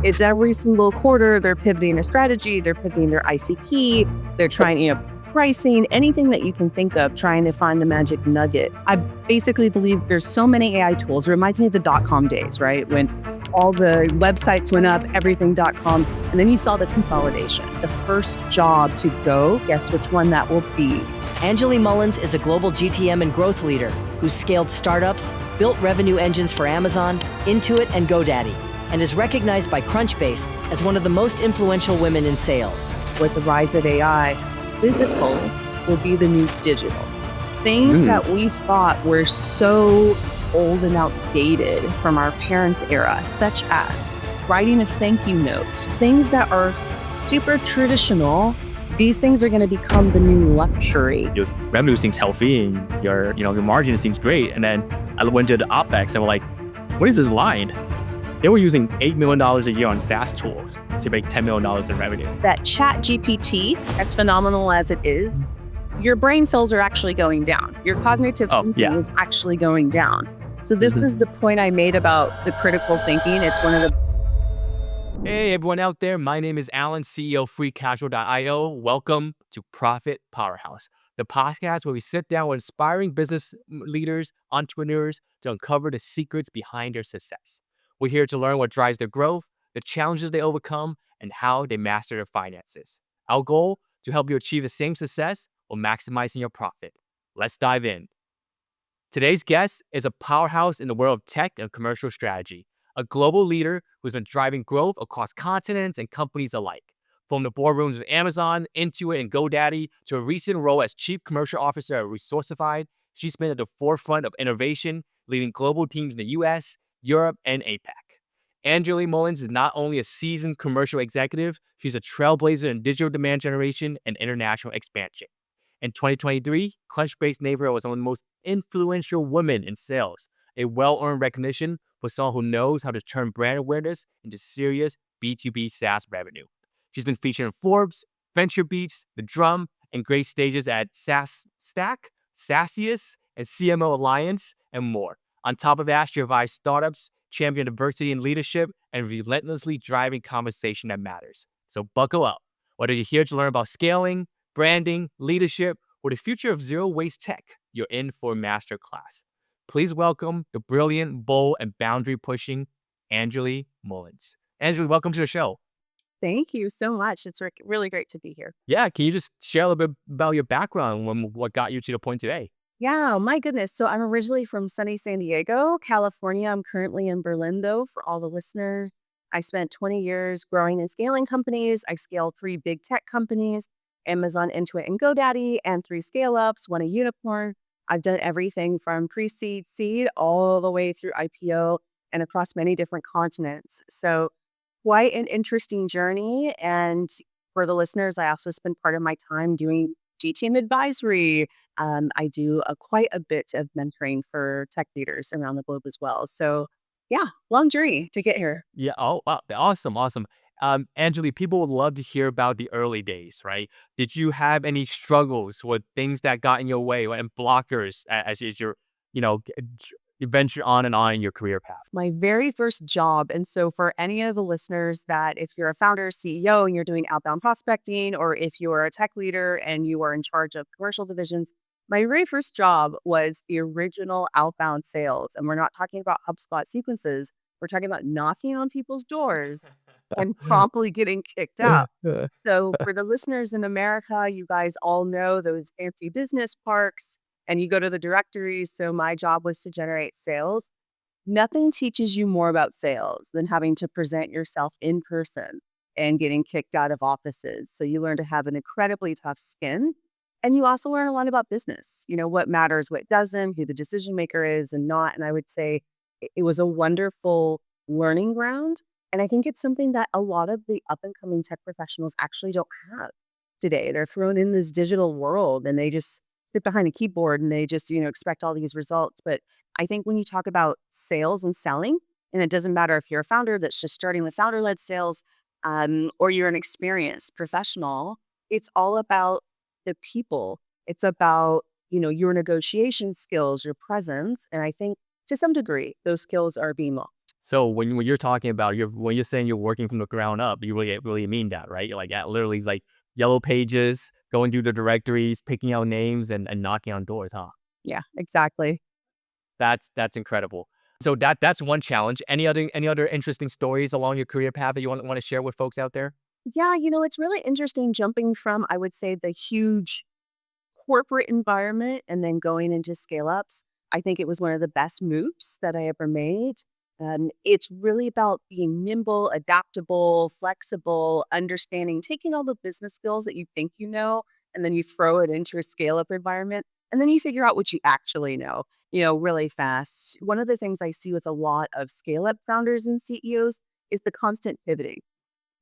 It's every single quarter, they're pivoting a strategy, they're pivoting their ICP, they're trying, pricing, anything that you can think of, trying to find the magic nugget. I basically believe there's so many AI tools. It reminds me of the dot-com days, right? When all the websites went up, everything.com, and then you saw the consolidation. The first job to go, guess which one that will be? Angeley Mullins is a global GTM and growth leader who's scaled startups, built revenue engines for Amazon, Intuit, and GoDaddy, and is recognized by Crunchbase as one of the most influential women in sales. With the rise of AI, physical will be the new digital. Things that we thought were so old and outdated from our parents' era, such as writing a thank you note, things that are super traditional, these things are going to become the new luxury. Your revenue seems healthy and your margin seems great. And then I went to the OpEx and we're like, what is this line? They were using $8 million a year on SaaS tools to make $10 million in revenue. That chat GPT, as phenomenal as it is, your brain cells are actually going down. Your cognitive thinking is actually going down. So this is the point I made about the critical thinking. It's one of the... Hey, everyone out there. My name is Alan, CEO of FreeCasual.io. Welcome to Profit Powerhouse, the podcast where we sit down with inspiring business leaders, entrepreneurs to uncover the secrets behind their success. We're here to learn what drives their growth, the challenges they overcome, and how they master their finances. Our goal, to help you achieve the same success while maximizing your profit. Let's dive in. Today's guest is a powerhouse in the world of tech and commercial strategy, a global leader who's been driving growth across continents and companies alike. From the boardrooms of Amazon, Intuit, and GoDaddy to a recent role as Chief Commercial Officer at Resourcified, she's been at the forefront of innovation, leading global teams in the US, Europe, and APAC. Angeleymullins is not only a seasoned commercial executive, she's a trailblazer in digital demand generation and international expansion. In 2023, Crunchbase named her as one of the most influential women in sales, a well-earned recognition for someone who knows how to turn brand awareness into serious B2B SaaS revenue. She's been featured in Forbes, Venture Beats, The Drum, and great stages at SaaS Stack, SaaSiest, and CMO Alliance, and more. On top of that, she advised startups, champion diversity and leadership, and relentlessly driving conversation that matters. So buckle up. Whether you're here to learn about scaling, branding, leadership, or the future of zero-waste tech, you're in for a masterclass. Please welcome the brilliant, bold, and boundary-pushing Angeleymullins. Angeley, welcome to the show. Thank you so much. It's really great to be here. Yeah, can you just share a little bit about your background and what got you to the point today? Yeah, my goodness. So I'm originally from sunny San Diego, California. I'm currently in Berlin, though, for all the listeners. I spent 20 years growing and scaling companies. I scaled 3 big tech companies, Amazon, Intuit, and GoDaddy, and 3 scale-ups, 1 a unicorn. I've done everything from pre-seed, seed, all the way through IPO and across many different continents. So quite an interesting journey. And for the listeners, I also spend part of my time doing GTM advisory. I do quite a bit of mentoring for tech leaders around the globe as well. So yeah, long journey to get here. Yeah. Oh, wow. Awesome. Angeley, people would love to hear about the early days, right? Did you have any struggles with things that got in your way and blockers as you're, you venture on and on in your career path? My very first job. And so for any of the listeners that if you're a founder, CEO, and you're doing outbound prospecting, or if you are a tech leader and you are in charge of commercial divisions, my very first job was the original outbound sales. And we're not talking about HubSpot sequences. We're talking about knocking on people's doors and promptly getting kicked out. So for the listeners in America, you guys all know those fancy business parks and you go to the directories. So my job was to generate sales. Nothing teaches you more about sales than having to present yourself in person and getting kicked out of offices. So you learn to have an incredibly tough skin. And you also learn a lot about business, what matters, what doesn't, who the decision maker is and not. And I would say it was a wonderful learning ground. And I think it's something that a lot of the up and coming tech professionals actually don't have today. They're thrown in this digital world and they just sit behind a keyboard and they just, expect all these results. But I think when you talk about sales and selling, and it doesn't matter if you're a founder that's just starting with founder-led sales, or you're an experienced professional, it's all about the people. It's about, your negotiation skills, your presence. And I think to some degree, those skills are being lost. So when you're talking about when you're saying you're working from the ground up, you really mean that, right? You're like at literally like yellow pages, going through the directories, picking out names and knocking on doors, huh? Yeah, exactly. That's incredible. So that's one challenge. Any other interesting stories along your career path that you want to share with folks out there? Yeah, it's really interesting jumping from, I would say, the huge corporate environment and then going into scale ups. I think it was one of the best moves that I ever made. It's really about being nimble, adaptable, flexible, understanding, taking all the business skills that you think you know, and then you throw it into a scale up environment. And then you figure out what you actually know, really fast. One of the things I see with a lot of scale up founders and CEOs is the constant pivoting.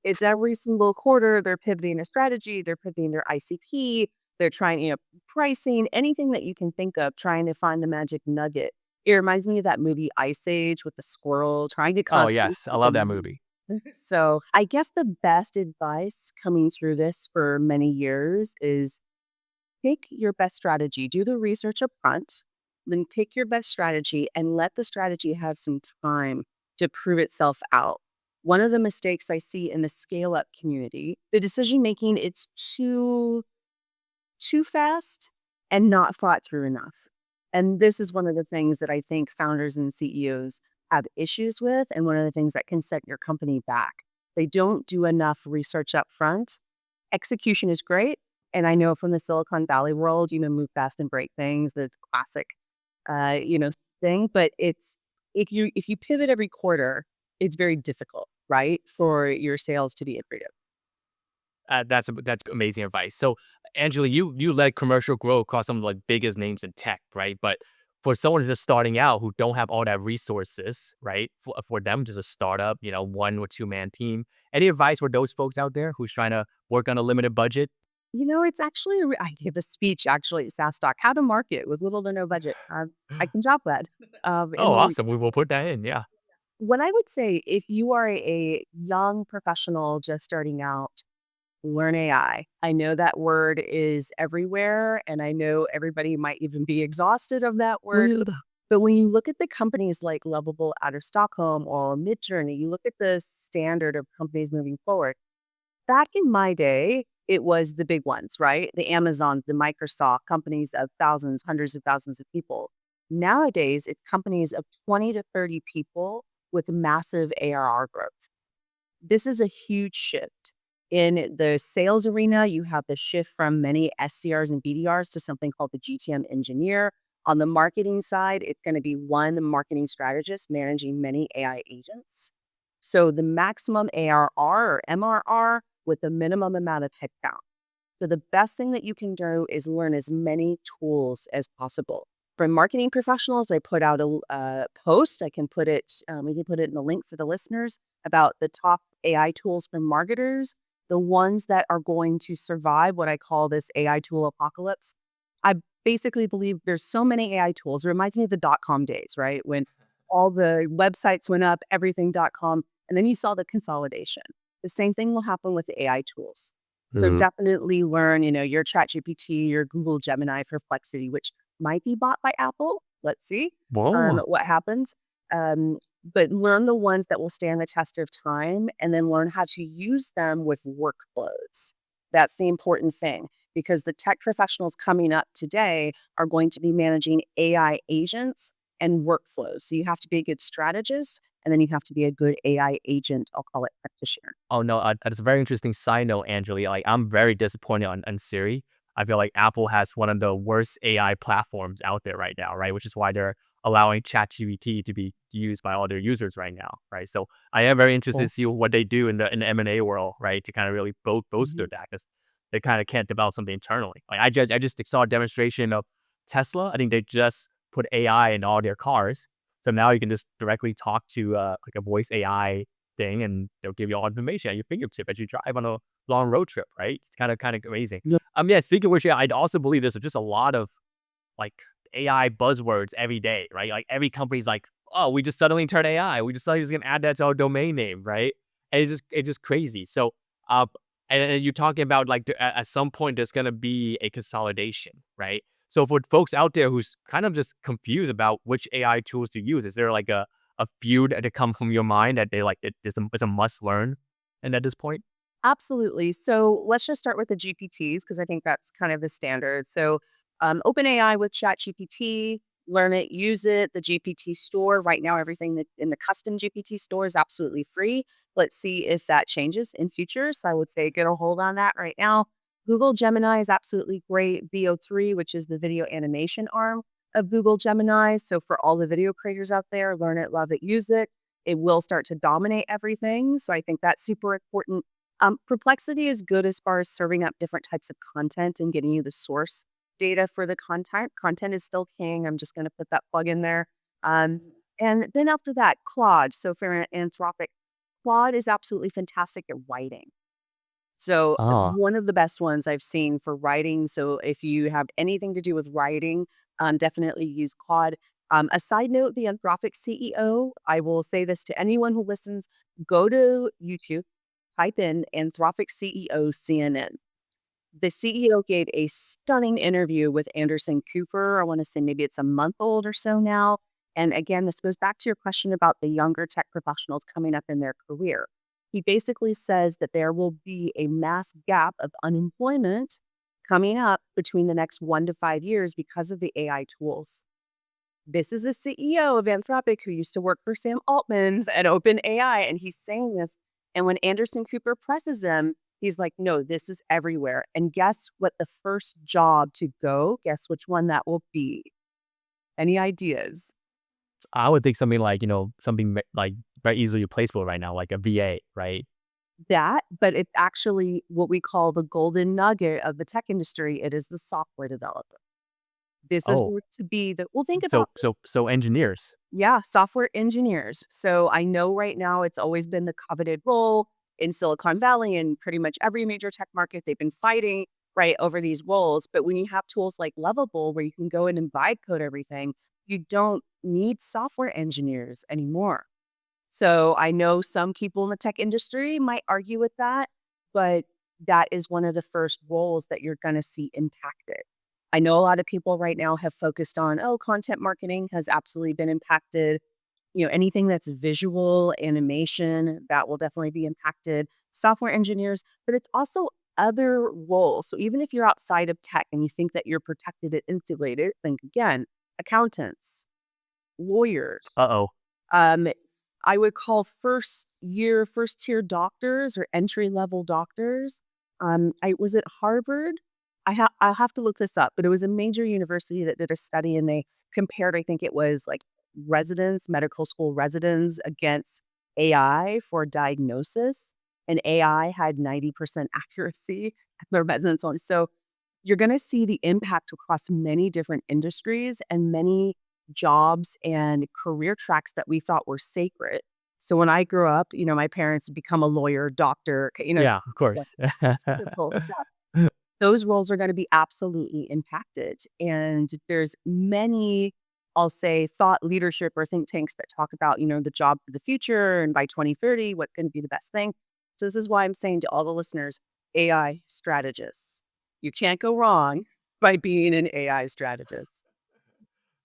It's every single quarter, they're pivoting a strategy, they're pivoting their ICP, they're trying, pricing, anything that you can think of, trying to find the magic nugget. It reminds me of that movie Ice Age with the squirrel trying to Oh constantly yes, I keep a love that nugget. movie. So I guess the best advice coming through this for many years is pick your best strategy. Do the research up front, then pick your best strategy and let the strategy have some time to prove itself out. One of the mistakes I see in the scale up community, the decision making, it's too fast and not thought through enough. And this is one of the things that I think founders and CEOs have issues with, and one of the things that can set your company back. They don't do enough research up front. Execution is great. And I know from the Silicon Valley world, move fast and break things, the classic, uh, you know, thing. But it's if you pivot every quarter, it's very difficult, right, for your sales to be accretive. That's amazing advice. So, Angela, you led commercial growth across some of the like biggest names in tech, right? But for someone just starting out who don't have all that resources, right? For them just a startup, 1 or 2 man team. Any advice for those folks out there who's trying to work on a limited budget? It's actually I gave a speech actually at SaaS Stock, how to market with little to no budget. I can drop that in Oh, the link. awesome. We will put that in. Yeah. What I would say, if you are a young professional just starting out, learn AI. I know that word is everywhere, and I know everybody might even be exhausted of that word. But when you look at the companies like Lovable out of Stockholm or Midjourney, you look at the standard of companies moving forward. Back in my day, it was the big ones, right? The Amazon, the Microsoft, companies of thousands, hundreds of thousands of people. Nowadays, it's companies of 20 to 30 people with massive ARR growth. This is a huge shift. In the sales arena, you have the shift from many SDRs and BDRs to something called the GTM engineer. On the marketing side, it's going to be one marketing strategist managing many AI agents. So the maximum ARR or MRR with the minimum amount of headcount. So the best thing that you can do is learn as many tools as possible. For marketing professionals, I put out a post. I can put it, we can put it in the link for the listeners about the top AI tools for marketers, the ones that are going to survive what I call this AI tool apocalypse. I basically believe there's so many AI tools. It reminds me of the .com days, right? When all the websites went up, everything .com, and then you saw the consolidation. The same thing will happen with the AI tools. So Mhm. definitely learn, your ChatGPT, your Google Gemini Perplexity, which might be bought by Apple. Let's see Whoa. what happens. But learn the ones that will stand the test of time and then learn how to use them with workflows. That's the important thing because the tech professionals coming up today are going to be managing AI agents and workflows. So you have to be a good strategist and then you have to be a good AI agent. I'll call it practitioner. Oh no, that's a very interesting side note, Angeli. Like, I'm very disappointed on Siri. I feel like Apple has one of the worst AI platforms out there right now, right? Which is why they're allowing ChatGPT to be used by all their users right now, right? So I am very interested to Cool. see what they do in the M&A world, right? To kind of really bolster Mhm. that because they kind of can't develop something internally. Like I just saw a demonstration of Tesla. I think they just put AI in all their cars, so now you can just directly talk to like a voice AI thing, and they'll give you all information at your fingertip as you drive on a long road trip, right? It's kind of amazing. Yeah. Yeah. Speaking of which, yeah, I'd also believe there's just a lot of like AI buzzwords every day, right? Like every company's like, oh, we just suddenly turned AI. We just suddenly just gonna add that to our domain name, right? And it's just crazy. So, uh, and you're talking about like at some point there's gonna be a consolidation, right? So for folks out there who's kind of just confused about which AI tools to use, is there like a few that come from your mind that they like it's a must learn and at this point? Absolutely. So let's just start with the GPTs because I think that's kind of the standard. So OpenAI with ChatGPT, learn it, use it. The GPT store right now, everything that in the custom GPT store is absolutely free. Let's see if that changes in future. So I would say get a hold on that right now. Google Gemini is absolutely great. VO3, which is the video animation arm of Google Gemini. So for all the video creators out there, learn it, love it, use it. It will start to dominate everything. So I think that's super important. Perplexity is good as far as serving up different types of content and getting you the source data for the content. Content is still king. I'm just going to put that plug in there. Um, and then after that, Claude. So for Anthropic, Claude is absolutely fantastic at writing. So Oh. one of the best ones I've seen for writing. So if you have anything to do with writing, definitely use Claude. A side note, the Anthropic CEO, I will say this to anyone who listens, go to YouTube, type in Anthropic CEO CNN. The CEO gave a stunning interview with Anderson Cooper. I want to say maybe it's a month old or so now. And again, this goes back to your question about the younger tech professionals coming up in their career. He basically says that there will be a mass gap of unemployment coming up between the next 1 to 5 years because of the AI tools. This is a CEO of Anthropic who used to work for Sam Altman at OpenAI, and he's saying this. And when Anderson Cooper presses him, he's like, no, this is everywhere. And guess what the first job to go? Guess which one that will be? Any ideas? I would think something like, something like very easily replaceable right now, like a VA, right? That, but it's actually what we call the golden nugget of the tech industry. It is the software developer. This is Oh, going to be the, well, think so about, engineers. yeah, software engineers. So I know right now it's always been the coveted role in Silicon Valley and pretty much every major tech market. They've been fighting right over these roles. But when you have tools like Lovable where you can go in and vibe code everything, you don't need software engineers anymore. So I know some people in the tech industry might argue with that, but that is one of the first roles that you're going to see impacted. I know a lot of people right now have focused on, oh, content marketing has absolutely been impacted. Anything that's visual, animation, that will definitely be impacted. Software engineers, but it's also other roles. So even if you're outside of tech and you think that you're protected and insulated, think again, accountants, lawyers, Uh-oh. um, I would call first tier doctors or entry level doctors. I was at Harvard. I'll have to look this up, but it was a major university that did a study and they compared, I think it was like residents, medical school residents against AI for diagnosis. And AI had 90% accuracy at the residents only. So you're going to see the impact across many different industries and many jobs and career tracks that we thought were sacred. So when I grew up, my parents had become a lawyer, doctor, Yeah, of like course. typical stuff. Those roles are going to be absolutely impacted. And there's many, I'll say, thought leadership or think tanks that talk about, the job for the future and by 2030, what's going to be the best thing. So this is why I'm saying to all the listeners, AI strategists. You can't go wrong by being an AI strategist.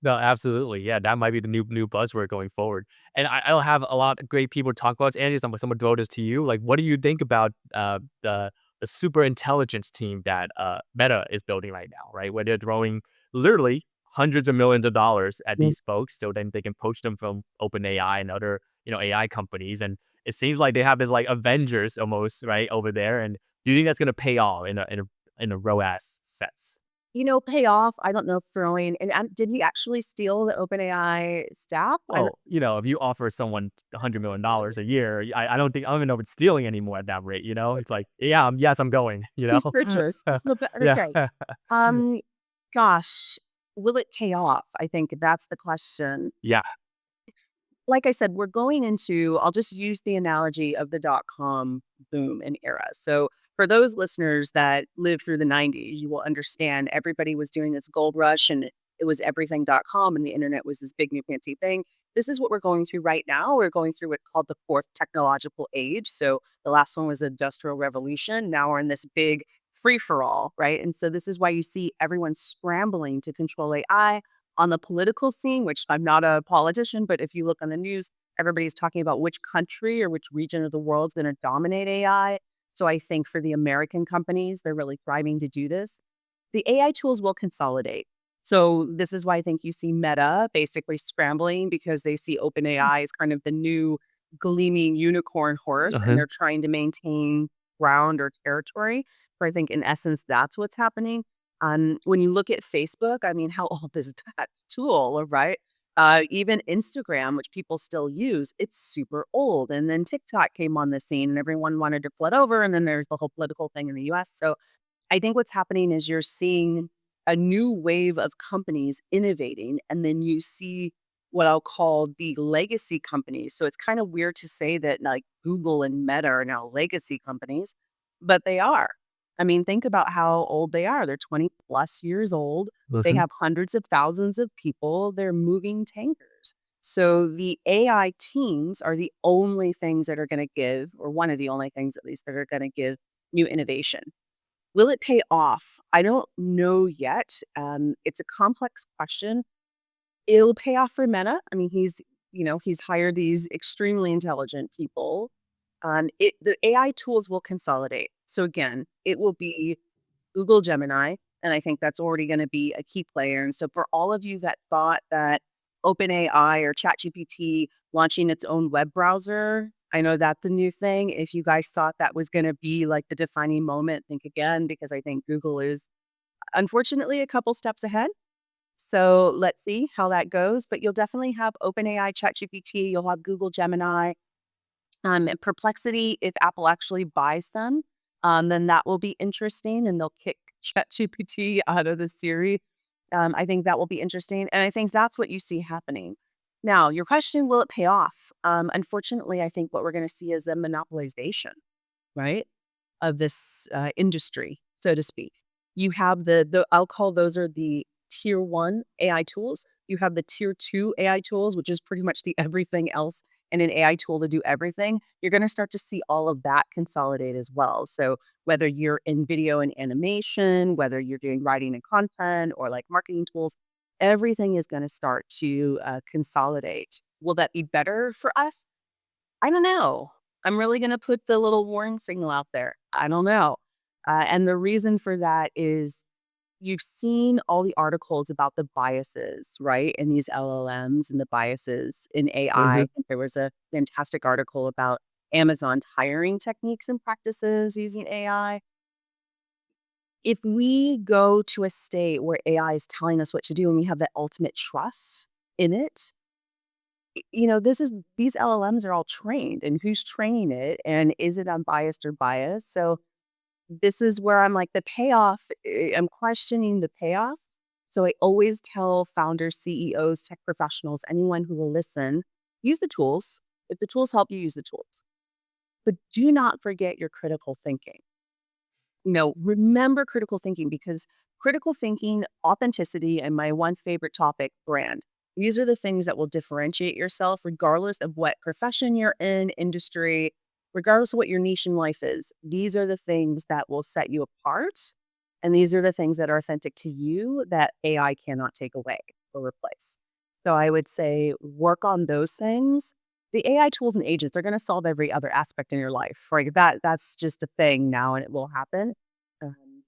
No, absolutely. Yeah, that might be the new buzzword going forward. And I'll have a lot of great people talk about this. Andy, so I'm gonna throw this to you. Like, what do you think about the super intelligence team that Meta is building right now, right? Where they're throwing literally hundreds of millions of dollars at Mm. these folks, so then they can poach them from OpenAI and other AI companies. And it seems like they have this like Avengers almost right over there. And do you think that's gonna pay off in a ROAS sense? Pay off. I don't know if throwing and did he actually steal the OpenAI staff? I don't Well, if you offer someone $100 million a year, I don't even know if it's stealing anymore at that rate. It's like, yeah, yes, I'm going. he's purchased. No, but Yeah, okay. Um, gosh, will it pay off? I think that's the question. yeah. Like I said, we're going into, I'll just use the analogy of the dot-com boom and era. So for those listeners that lived through the 90s, you will understand everybody was doing this gold rush and it was everything.com and the internet was this big new fancy thing. This is what we're going through right now. We're going through what's called the fourth technological age. So the last one was the industrial revolution. Now we're in this big free for all, right? And so this is why you see everyone scrambling to control AI. On the political scene, which I'm not a politician, but if you look on the news, everybody's talking about which country or which region of the world's going to dominate AI. So I think for the American companies, they're really thriving to do this. The AI tools will consolidate. So this is why I think you see Meta basically scrambling because they see OpenAI as kind of the new gleaming unicorn horse and Uh-huh. they're trying to maintain ground or territory. So I think in essence, that's what's happening. When you look at Facebook, I mean, how old is that tool, right? Even Instagram, which people still use, it's super old. And then TikTok came on the scene and everyone wanted to flood over. And then there's the whole political thing in the US. So I think what's happening is you're seeing a new wave of companies innovating, and then you see what I'll call the legacy companies. So it's kind of weird to say that like Google and Meta are now legacy companies, but they are. I mean, think about how old they are. They're 20 plus years old. They Mhm. have hundreds of thousands of people. They're moving tankers. So the AI teams are the only things that are going to give, or one of the only things at least that are going to give new innovation. Will it pay off? I don't know yet. It's a complex question. It'll pay off for Meta. I mean, he's hired these extremely intelligent people. The AI tools will consolidate. So again, it will be Google Gemini, and I think that's already going to be a key player. And so for all of you that thought that OpenAI or ChatGPT launching its own web browser, I know that's the new thing. If you guys thought that was going to be like the defining moment, think again because I think Google is unfortunately a couple steps ahead. So let's see how that goes. But you'll definitely have OpenAI, ChatGPT, you'll have Google Gemini, and Perplexity, if Apple actually buys them, then that will be interesting, and they'll kick ChatGPT out of the Siri. I think that will be interesting, and I think that's what you see happening. Now, your question, will it pay off? Unfortunately, I think what we're going to see is a monopolization, right, of this industry, so to speak. You have the I'll call those are the tier one AI tools. You have the tier two AI tools, which is pretty much the everything else and an AI tool to do everything. You're going to start to see all of that consolidate as well. So whether you're in video and animation, whether you're doing writing and content or like marketing tools, everything is going to start to consolidate. Will that be better for us? I don't know. I'm really gonna put the little warning signal out there. I don't know. And the reason for that is you've seen all the articles about the biases, right? In these LLMs and the biases in AI. Mhm. There was a fantastic article about Amazon's hiring techniques and practices using AI. If we go to a state where AI is telling us what to do and we have that ultimate trust in it, this is these LLMs are all trained and who's training it and is it unbiased or biased? So this is where I'm like the payoff, I'm questioning the payoff. So I always tell founders, CEOs, tech professionals, anyone who will listen, use the tools. If the tools help you, use the tools. But do not forget your critical thinking. Remember critical thinking because critical thinking, authenticity, and my one favorite topic, brand. These are the things that will differentiate yourself regardless of what profession you're in, industry, regardless of what your niche in life is. These are the things that will set you apart. And these are the things that are authentic to you that AI cannot take away or replace. So I would say work on those things. The AI tools and agents, they're going to solve every other aspect in your life, right? That's just a thing now and it will happen.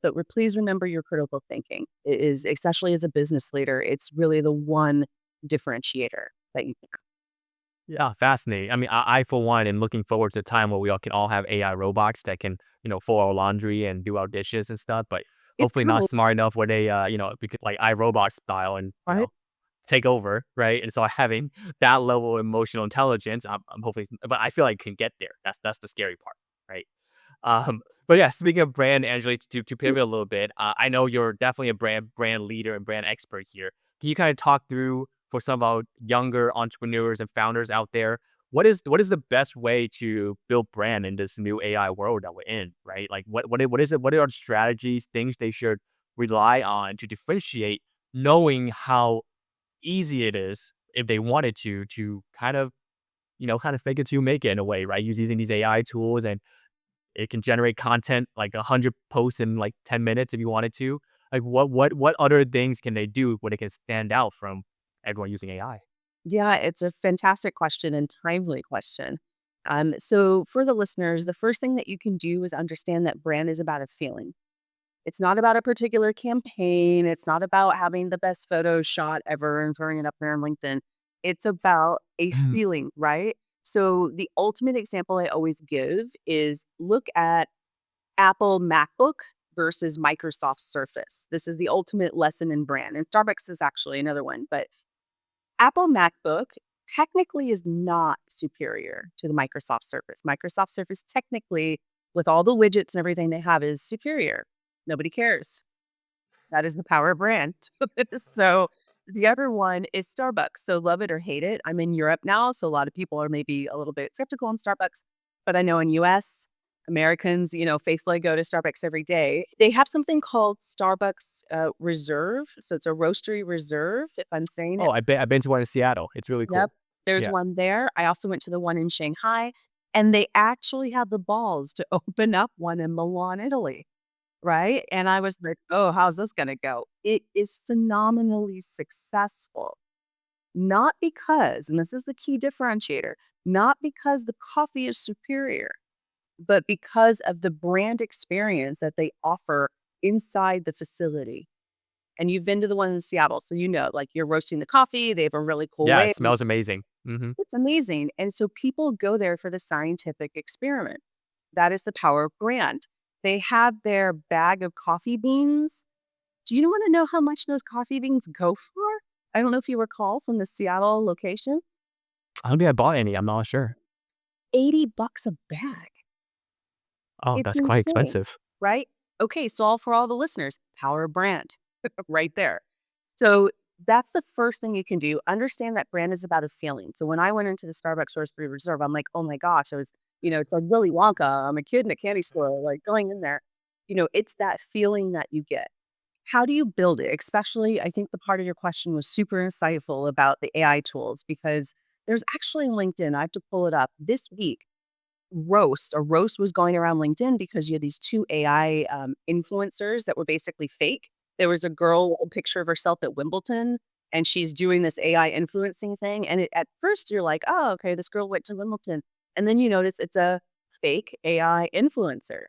But please remember your critical thinking. It is, especially as a business leader, it's really the one differentiator that you can. Yeah, fascinating. I mean, I for one am looking forward to the time where we all can all have AI robots that can, fold our laundry and do our dishes and stuff, but It's hopefully not coming, smart enough where they, because like iRobot style and, right? take over, right? And so having that level of emotional intelligence, I'm hoping, but I feel like can get there. That's the scary part, right? But yeah, speaking of brand, Angela, to pivot a little bit, I know you're definitely a brand leader and brand expert here. Can you kind of talk through for some of our younger entrepreneurs and founders out there, what is the best way to build brand in this new AI world that we're in, right? Like what is it? What are the strategies, things they should rely on to differentiate, knowing how easy it is if they wanted to kind of kind of fake it to make it in a way, right? Using these AI tools and it can generate content like 100 posts in like 10 minutes if you wanted to. Like what other things can they do where they can stand out from everyone using AI? Yeah, it's a fantastic question and timely question. So for the listeners, the first thing that you can do is understand that brand is about a feeling. It's not about a particular campaign. It's not about having the best photo shot ever and throwing it up there on LinkedIn. It's about a Mhm. feeling, right? So the ultimate example I always give is look at Apple MacBook versus Microsoft Surface. This is the ultimate lesson in brand. And Starbucks is actually another one, but Apple MacBook technically is not superior to the Microsoft Surface. Microsoft Surface technically, with all the widgets and everything they have, is superior. Nobody cares. That is the power of brand. So the other one is Starbucks. So love it or hate it. I'm in Europe now, so a lot of people are maybe a little bit skeptical on Starbucks, but I know in US, Americans, faithfully go to Starbucks every day. They have something called Starbucks Reserve. So it's a roastery reserve, if I'm saying Oh, it. I've been to one in Seattle. It's really Yep. cool. There's Yeah. one there. I also went to the one in Shanghai, and they actually had the balls to open up one in Milan, Italy. Right? And I was like, "Oh, how's this gonna go?" It is phenomenally successful, not because, and this is the key differentiator, not because the coffee is superior, but because of the brand experience that they offer inside the facility. And you've been to the one in Seattle, so like, you're roasting the coffee, they have a really cool Yeah, it way. smells amazing. Mhm. It's amazing, and so people go there for the scientific experiment. That is the power of brand. They have their bag of coffee beans. Do you wanna know how much those coffee beans go for? I don't know if you recall from the Seattle location. I don't think I bought any, I'm not sure. $80 a bag. Oh, It's that's quite insane, expensive. right? Okay, so all for all the listeners, power of brand right there. So that's the first thing you can do. Understand that brand is about a feeling. So when I went into the Starbucks Roastery Reserve, I'm like, oh my gosh, I was, it's like Willy Wonka. I'm a kid in a candy store, like going in there. It's that feeling that you get. How do you build it? Especially, I think the part of your question was super insightful about the AI tools because there's actually LinkedIn. I have to pull it up this week. A roast was going around LinkedIn because you had these 2 AI, influencers that were basically fake. There was a girl, a picture of herself at Wimbledon, and she's doing this AI influencing thing, and at first you're like, "Oh, okay, this girl went to Wimbledon," and then you notice it's a fake AI influencer,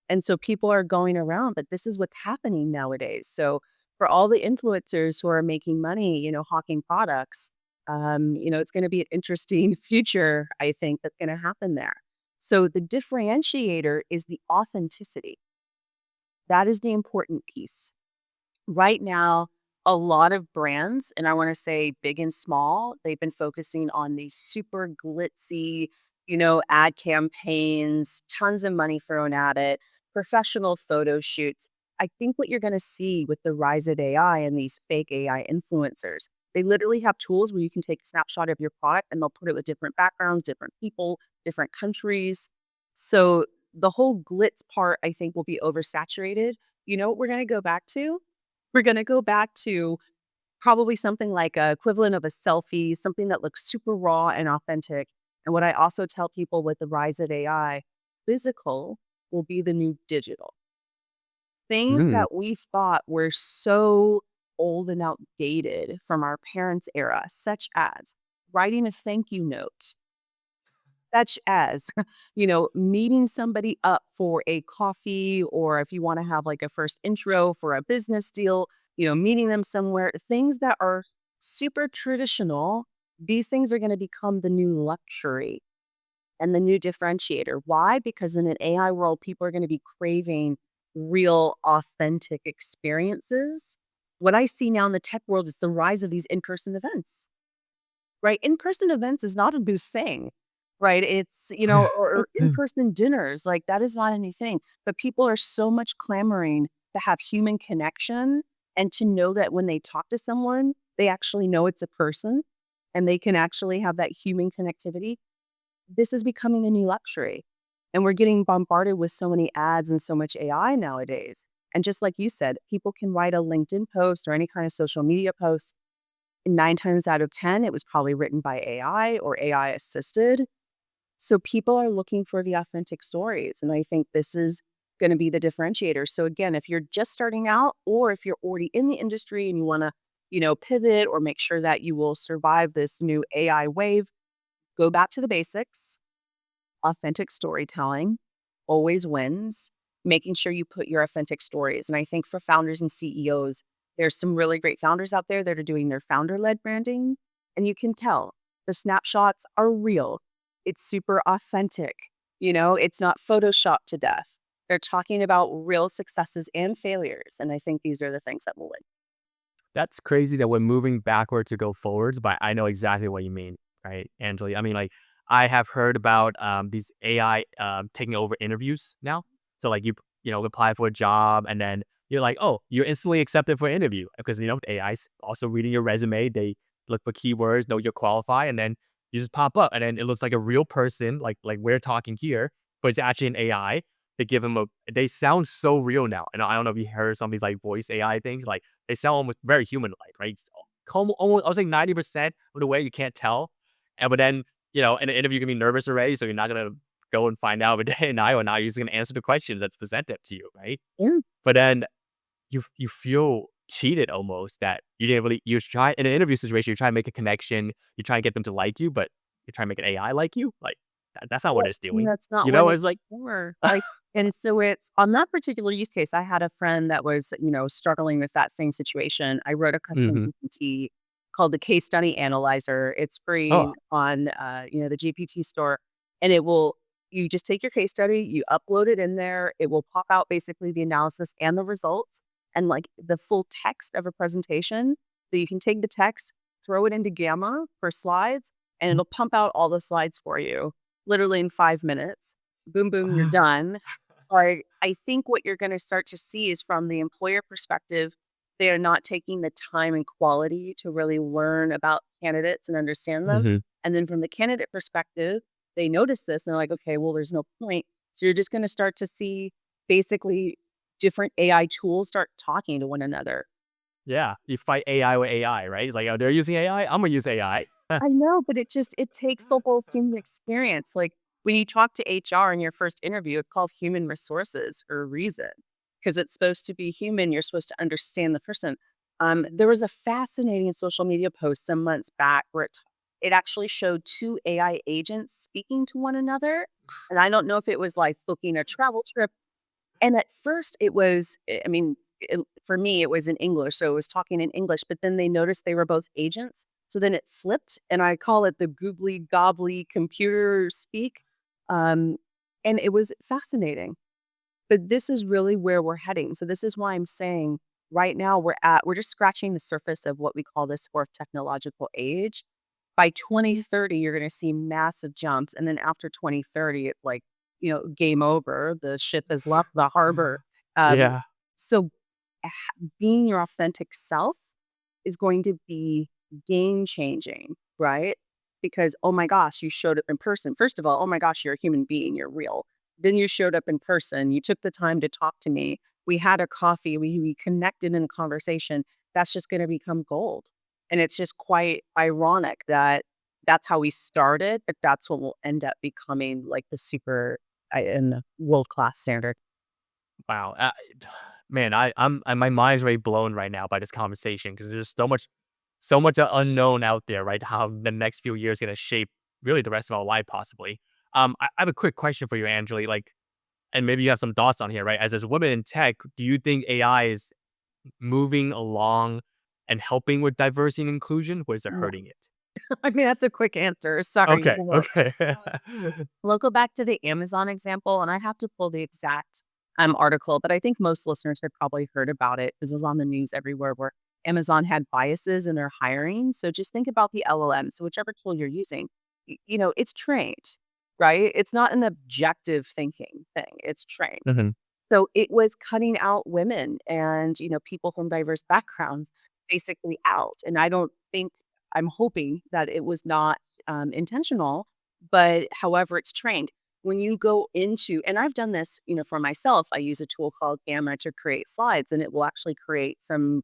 and so people are going around, but this is what's happening nowadays. So for all the influencers who are making money, hawking products, it's gonna be an interesting future, I think, that's gonna happen there. So the differentiator is the authenticity. That is the important piece. Right now, a lot of brands, and I want to say big and small, they've been focusing on these super glitzy, ad campaigns, tons of money thrown at it, professional photo shoots. I think what you're going to see with the rise of AI and these fake AI influencers, they literally have tools where you can take a snapshot of your product and they'll put it with different backgrounds, different people, different countries. So the whole glitz part, I think, will be oversaturated. You know what we're going to go back to? We're gonna go back to probably something like a equivalent of a selfie, something that looks super raw and authentic. And what I also tell people with the rise of AI, physical will be the new digital. Things Mm. that we thought were so old and outdated from our parents' era, such as writing a thank you note, such as, meeting somebody up for a coffee, or if you wanna have, like, a first intro for a business deal, meeting them somewhere, things that are super traditional, these things are gonna become the new luxury and the new differentiator. Why? Because in an AI world, people are gonna be craving real, authentic experiences. What I see now in the tech world is the rise of these in-person events. Right? In-person events is not a new thing, right? It's, or in-person dinners, like, that is not anything, but people are so much clamoring to have human connection and to know that when they talk to someone, they actually know it's a person and they can actually have that human connectivity. This is becoming a new luxury, and we're getting bombarded with so many ads and so much AI nowadays, and just like you said, people can write a LinkedIn post or any kind of social media post 9 times out of 10, it was probably written by AI or AI assisted. So people are looking for the authentic stories. And I think this is going to be the differentiator. So again, if you're just starting out or if you're already in the industry and you want to, pivot or make sure that you will survive this new AI wave, go back to the basics. Authentic storytelling always wins. Making sure you put your authentic stories. And I think for founders and CEOs, there's some really great founders out there that are doing their founder-led branding, and you can tell the snapshots are real. It's super authentic. It's not photoshopped to death. They're talking about real successes and failures, and I think these are the things that will win. That's crazy that we're moving backward to go forwards, but I know exactly what you mean, right, Angela? I mean, like, I have heard about these AI taking over interviews now. So, like, you apply for a job, and then you're like, oh, you're instantly accepted for an interview because AI's also reading your resume. They look for keywords, know you're qualified, and then you just pop up, and then it looks like a real person, like we're talking here, but it's actually an AI. They give them they sound so real now, and I don't know if you heard some of these like voice AI things, like they sound almost very human-like, right? It's almost, I was like 90% of the way you can't tell. And but then, in an interview, you can be nervous already, so you're not gonna go and find out a day and I or not. You're just gonna answer the questions that's presented to you, right? Yeah. But then you feel cheated almost that you didn't really you try in an interview situation, you try to make a connection, you try to get them to like you, but you try to make an AI like you. Like that's not what Well, it's doing. that's not what it's It's like for. And so it's on that particular use case, I had a friend that was, struggling with that same situation. I wrote a custom hmm GPT called the Case Study Analyzer. It's free oh, on, the GPT store, and you just take your case study, you upload it in there. It will pop out basically the analysis and the results and like the full text of a presentation. So you can take the text, throw it into Gamma for slides, and it'll pump out all the slides for you literally in 5 minutes. Boom, boom, you're done. I think what you're gonna start to see is from the employer perspective, they are not taking the time and quality to really learn about candidates and understand them. hmm And then from the candidate perspective, they notice this and they're like, okay, well, there's no point. So you're just gonna start to see basically different AI tools start talking to one another. yeah, you fight AI with AI, right? It's like, oh, they're using AI, I'm gonna use AI. I know, but it takes the whole human experience. Like when you talk to HR in your first interview, it's called human resources for a reason because it's supposed to be human. You're supposed to understand the person. There was a fascinating social media post some months back where it actually showed two AI agents speaking to one another. And I don't know if it was like booking a travel trip, and at first it was, for me, it was in English. So it was talking in English, but then they noticed they were both agents. So then it flipped, and I call it the goobly gobbly computer speak. Um, and it was fascinating. But this is really where we're heading. So this is why I'm saying right now we're just scratching the surface of what we call this fourth technological age. By 2030, you're going to see massive jumps. And then after 2030, it's like, game over. The ship has left the harbor. Um, Yeah. so being your authentic self is going to be game changing, right? Because, oh my gosh, you showed up in person. First of all, oh my gosh, you're a human being, you're real. Then you showed up in person, you took the time to talk to me. We had a coffee, we connected in a conversation. That's just going to become gold. And it's just quite ironic that that's how we started, but that's what will end up becoming like the super and the world class standard. Wow. Man, my mind's very blown right now by this conversation because there's so much unknown out there, right? How the next few years gonna shape really the rest of our life, possibly. I have a quick question for you, Angeli. Like, and maybe you have some thoughts on here, right? As a woman in tech, do you think AI is moving along and helping with diversity and inclusion, or is it No. hurting it? I mean, that's a quick answer. Sorry. Okay, okay. We'll go back to the Amazon example, and I have to pull the exact article, but I think most listeners have probably heard about it because it was on the news everywhere where Amazon had biases in their hiring. So just think about the LLM. So whichever tool you're using, it's trained, right? It's not an objective thinking thing. It's trained. Mhm. So it was cutting out women and, people from diverse backgrounds basically out. And I don't think, I'm hoping that it was not intentional, but however, it's trained. When you go into, and I've done this, for myself, I use a tool called Gamma to create slides, and it will actually create some,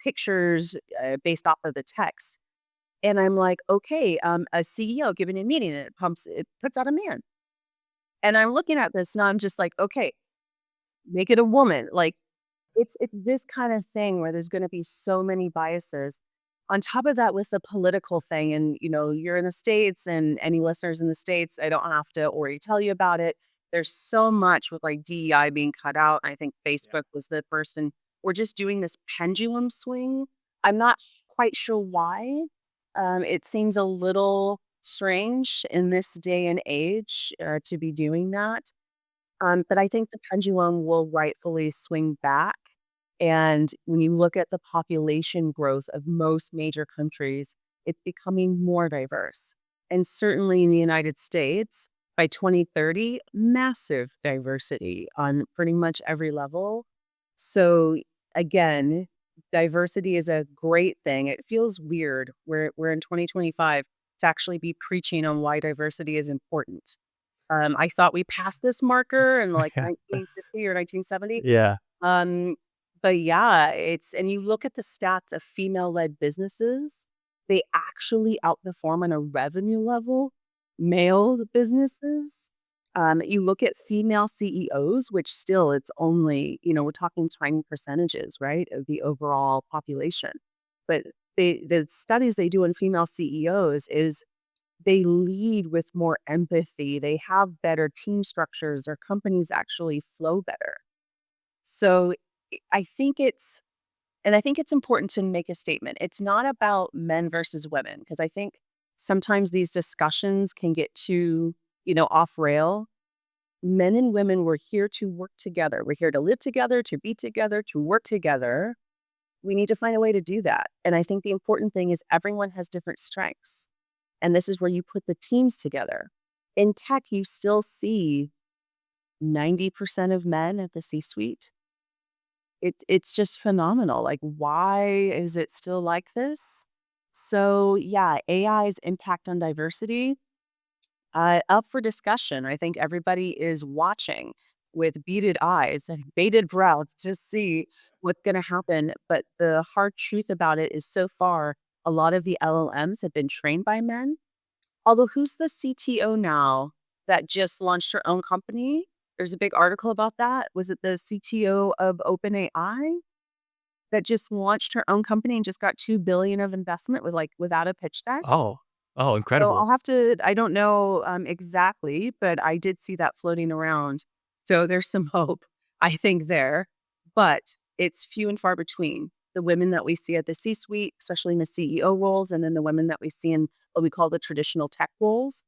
pictures based off of the text. And I'm like, okay, a CEO giving a meeting, and it puts out a man. And I'm looking at this, and I'm just like, okay, make it a woman. Like it's this kind of thing where there's going to be so many biases. On top of that, with the political thing, and you're in the States, and any listeners in the States, I don't have to already tell you about it. There's so much with like DEI being cut out. I think Yeah. Facebook was the first, and we're just doing this pendulum swing. I'm not quite sure why. It seems a little strange in this day and age to be doing that. But I think the pendulum will rightfully swing back. And when you look at the population growth of most major countries, it's becoming more diverse. And certainly in the United States, by 2030, massive diversity on pretty much every level. So again, diversity is a great thing. It feels weird. We're in 2025 to actually be preaching on why diversity is important. I thought we passed this marker in like Yeah. 1960 or 1970. Yeah. Um, but yeah, and you look at the stats of female-led businesses, they actually outperform on a revenue level male businesses. You look at female CEOs, which still it's only, we're talking tiny percentages, right, of the overall population. But the studies they do on female CEOs is they lead with more empathy, they have better team structures, their companies actually flow better. So, I think it's important to make a statement. It's not about men versus women, because I think sometimes these discussions can get too, off rail. Men and women, we're here to work together. We're here to live together, to be together, to work together. We need to find a way to do that. And I think the important thing is everyone has different strengths. And this is where you put the teams together. In tech, you still see 90% of men at the C-suite. It's just phenomenal. Like, why is it still like this? So, yeah, AI's impact on diversity, up for discussion. I think everybody is watching with beaded eyes and bated breaths to see what's going to happen. But the hard truth about it is so far, a lot of the LLMs have been trained by men. Although, who's the CTO now that just launched her own company? There's a big article about that. Was it the CTO of OpenAI that just launched her own company and just got 2 billion of investment without a pitch deck? Oh. Oh, So incredible. I'll have to I don't know, exactly, but I did see that floating around. So there's some hope, I think, there, but it's few and far between. The women that we see at the C-suite, especially in the CEO roles, and then the women that we see in what we call the traditional tech roles.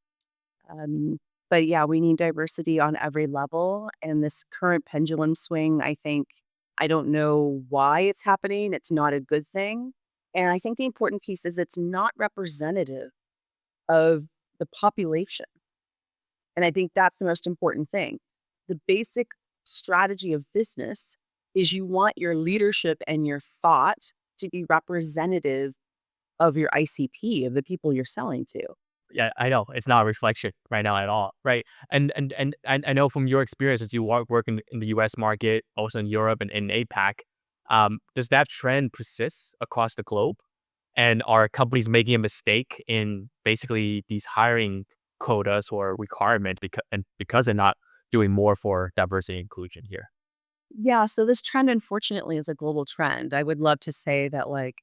Um, but yeah, we need diversity on every level, and this current pendulum swing, I don't know why it's happening, it's not a good thing, and I think the important piece is it's not representative of the population. And I think that's the most important thing. The basic strategy of business is you want your leadership and your thought to be representative of your ICP, of the people you're selling to. Yeah, I know. It's not a reflection right now at all, right? And I know from your experience as you work in the US market, also in Europe and in APAC, does that trend persist across the globe? And are companies making a mistake in basically these hiring quotas or requirements because they're not doing more for diversity and inclusion here? Yeah, so this trend, unfortunately, is a global trend. I would love to say that, like,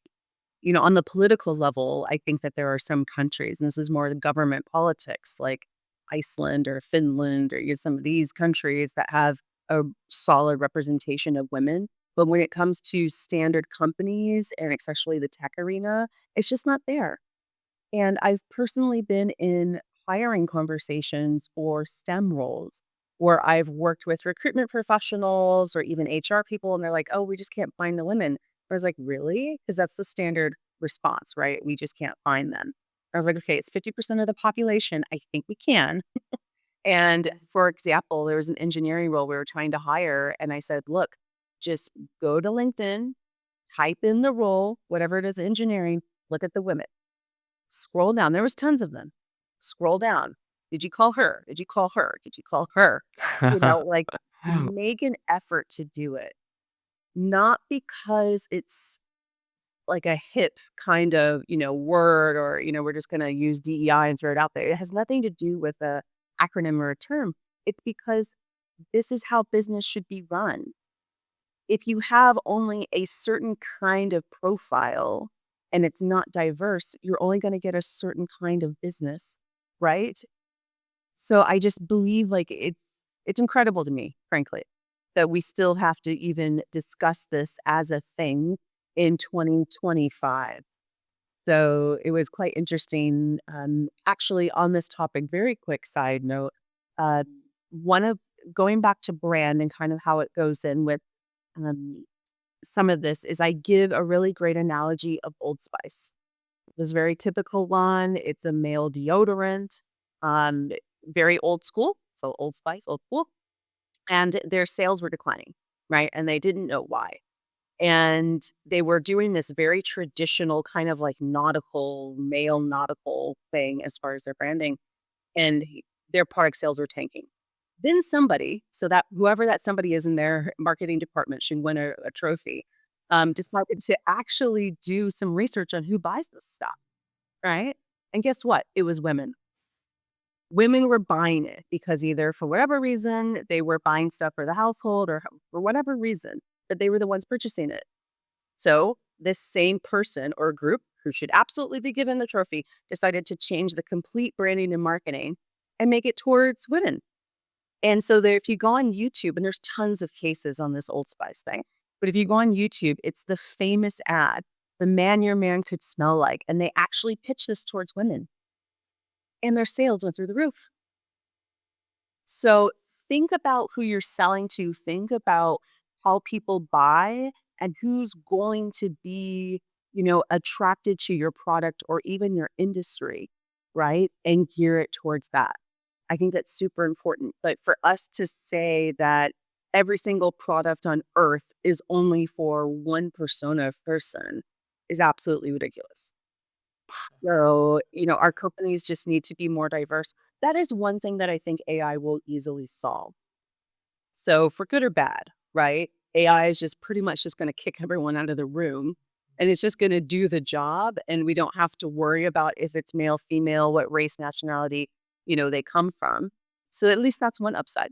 on the political level, I think that there are some countries, and this is more the government politics, like Iceland or Finland or some of these countries that have a solid representation of women. But when it comes to standard companies and especially the tech arena, it's just not there. And I've personally been in hiring conversations for STEM roles where I've worked with recruitment professionals or even HR people, and they're like, oh, we just can't find the women. I was like, really? Because that's the standard response, right? We just can't find them. I was like, okay, it's 50% of the population. I think we can. And for example, there was an engineering role we were trying to hire. And I said, look, just go to LinkedIn, type in the role, whatever it is, engineering, look at the women. Scroll down, there was tons of them. Scroll down. Did you call her? Did you call her? Did you call her? Like, make an effort to do it. Not because it's like a hip kind of, word or, we're just gonna use DEI and throw it out there. It has nothing to do with a acronym or a term. It's because this is how business should be run. If you have only a certain kind of profile and it's not diverse, you're only going to get a certain kind of business, right? So I just believe like it's incredible to me, frankly, that we still have to even discuss this as a thing in 2025. So it was quite interesting. Actually, on this topic, very quick side note, uh, one of going back to brand and kind of how it goes in with um, some of this is I give a really great analogy of Old Spice. This very typical one. It's a male deodorant, um, very old school. So Old Spice, old school, and their sales were declining, right? And they didn't know why. And they were doing this very traditional kind of like nautical, male nautical thing as far as their branding, and their product sales were tanking. Then somebody, so that whoever that somebody is in their marketing department should win a trophy, decided to actually do some research on who buys this stuff, right? And guess what? It was women. Women were buying it because either for whatever reason they were buying stuff for the household or for whatever reason, but they were the ones purchasing it. So this same person or group who should absolutely be given the trophy decided to change the complete branding and marketing and make it towards women. And so there, if you go on YouTube, and there's tons of cases on this Old Spice thing, but if you go on YouTube, it's the famous ad, "The man your man could smell like," and they actually pitch this towards women, and their sales went through the roof. So think about who you're selling to. Think about how people buy and who's going to be, attracted to your product or even your industry, right? And gear it towards that. I think that's super important. But for us to say that every single product on earth is only for one persona of person is absolutely ridiculous. So, our companies just need to be more diverse. That is one thing that I think AI will easily solve. So, for good or bad, right? AI is just pretty much just going to kick everyone out of the room and it's just going to do the job. And we don't have to worry about if it's male, female, what race, nationality, they come from. So, at least that's one upside.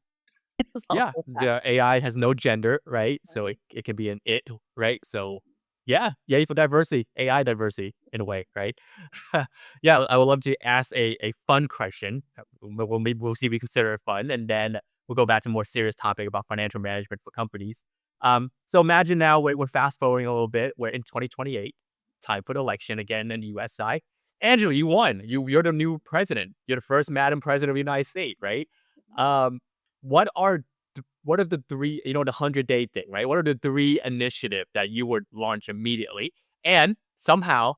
It's Yeah, also that. the AI has no gender, right? So it can be an it, right? So yeah, yay for diversity, AI diversity in a way, right? Yeah, I would love to ask a fun question. Maybe we'll see if we consider it fun, and then we'll go back to a more serious topic about financial management for companies. So imagine now we're fast forwarding a little bit. We're in 2028, time for the election again in the U.S. side. Angela, you won. You're the new president. You're the first Madam President of the United States, right? Um, what are the three, the 100-day thing, right? What are the three initiative that you would launch immediately? And somehow,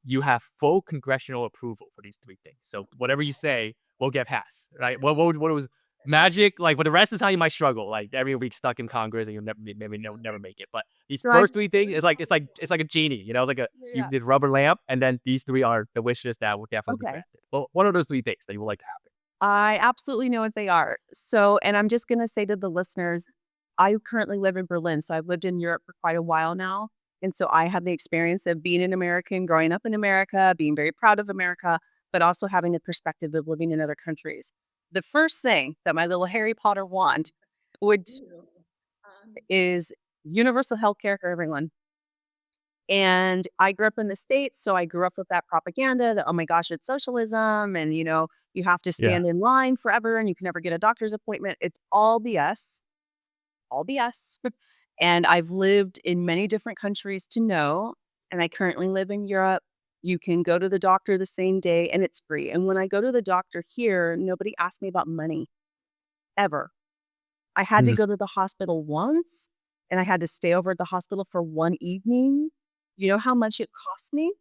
you have full congressional approval for these three things. So whatever you say will get passed, right? What was magic? Like, but the rest of the time you might struggle. Like every week stuck in Congress and you'll never make it. But these So I, first three things, it's like a genie, it's like you yeah. did rubber lamp, and then these three are the wishes that will definitely be Okay. granted. Well, what are those three things that you would like to happen? I absolutely know what they are. So, and I'm just going to say to the listeners, I currently live in Berlin. So I've lived in Europe for quite a while now. And so I have the experience of being an American, growing up in America, being very proud of America, but also having the perspective of living in other countries. The first thing that my little Harry Potter wand would is universal health care for everyone. And I grew up in the States, so I grew up with that propaganda that, oh my gosh, it's socialism. And, you have to Yeah. stand in line forever and you can never get a doctor's appointment. It's all BS, all BS. And I've lived in many different countries to know. And I currently live in Europe. You can go to the doctor the same day and it's free. And when I go to the doctor here, nobody asks me about money ever. I had to Hmm. go to the hospital once and I had to stay over at the hospital for one evening. You know how much it cost me?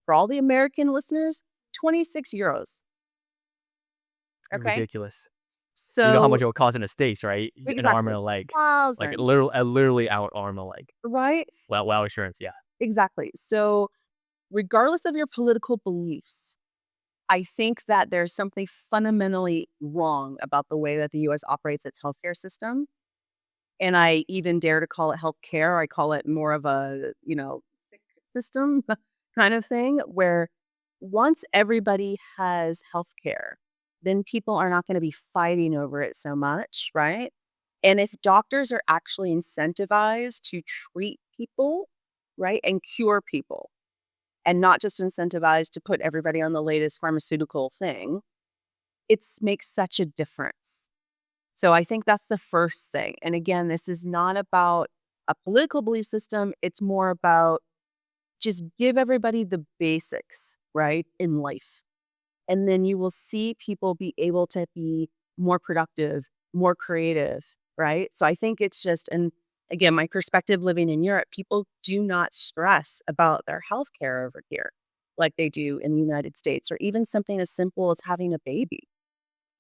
For all the American listeners, 26 euros. Okay. Ridiculous. You know how much So it would cost in the States, right? An arm and exactly. a leg. Like Thousand, literally our arm and a leg. right? Well, insurance, yeah. Exactly. So regardless of your political beliefs, I think that there's something fundamentally wrong about the way that the US operates its healthcare system. And I even dare to call it healthcare. I call it more of a, sick system kind of thing where once everybody has healthcare, then people are not going to be fighting over it so much, right? And if doctors are actually incentivized to treat people, right, and cure people, and not just incentivized to put everybody on the latest pharmaceutical thing, it makes such a difference. So I think that's the first thing. And again, this is not about a political belief system. It's more about just give everybody the basics, right, in life. And then you will see people be able to be more productive, more creative, right? So I think it's just, and again, my perspective living in Europe, people do not stress about their healthcare over here like they do in the United States, or even something as simple as having a baby.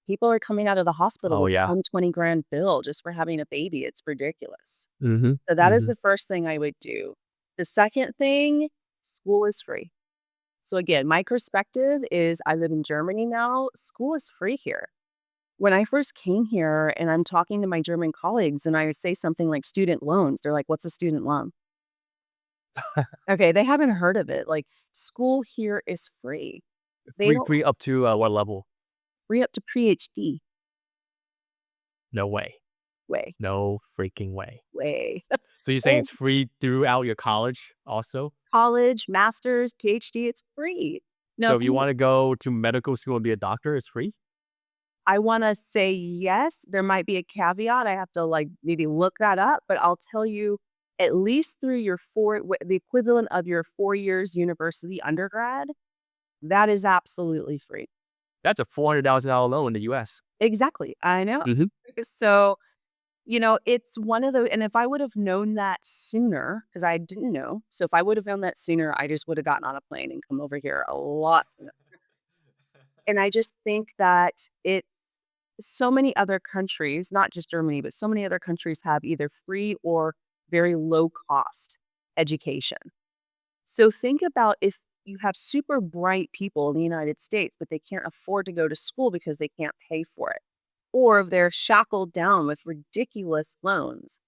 People are coming out of the hospital Oh with yeah. 10, 20 grand bill just for having a baby. It's ridiculous. Mm-hmm. So that is Mm-hmm. the first thing I would do. The second thing, school is free. So again, my perspective is I live in Germany now. School is free here. When I first came here and I'm talking to my German colleagues and I say something like student loans, they're like, "What's a student loan?" Okay, they haven't heard of it. Like, school here is free. They Free don't free up to what level? free up to PhD. No way. Way, No freaking way. way. So you're saying Oh, it's free throughout your college also? college, master's, PhD, it's free. Now, So if if you you want to go to medical school and be a doctor, it's free? I wanna say yes. There might be a caveat. I have to, like, maybe look that up, but I'll tell you, at least through your the equivalent of your 4 years university undergrad, that is absolutely free. That's a $400,000 loan in the US. Exactly. I know. Mhm. So, it's one of those, and if I would have known that sooner, because I didn't know. So if I would have known that sooner, I just would have gotten on a plane and come over here a lot sooner. And I just think that it's so many other countries, not just Germany, but so many other countries have either free or very low cost education. So think about if you have super bright people in the United States, but they can't afford to go to school because they can't pay for it. Or if they're shackled down with ridiculous loans.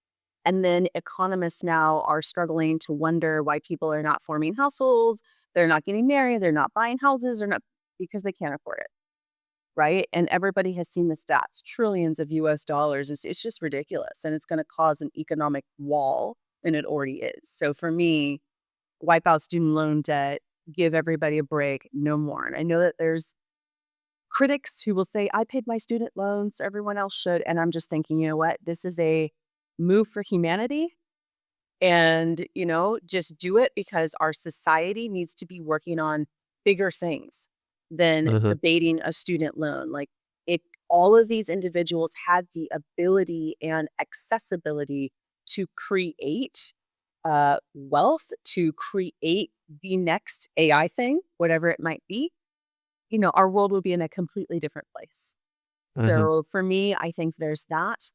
And then economists now are struggling to wonder why people are not forming households, they're not getting married, they're not buying houses, they're not because they can't afford it, right? And everybody has seen the stats, trillions of US dollars. It's just ridiculous. And it's going to cause an economic wall, and it already is. So for me, wipe out student loan debt, give everybody a break, no more. And I know that there's critics who will say, I paid my student loans, everyone else should. And I'm just thinking, you know what? This is a move for humanity. And, just do it because our society needs to be working on bigger things than Mhm. debating a student loan. Like, if all of these individuals had the ability and accessibility to create wealth, to create the next AI thing, whatever it might be, our world would be in a completely different place. Mhm. So for me, I think there's that.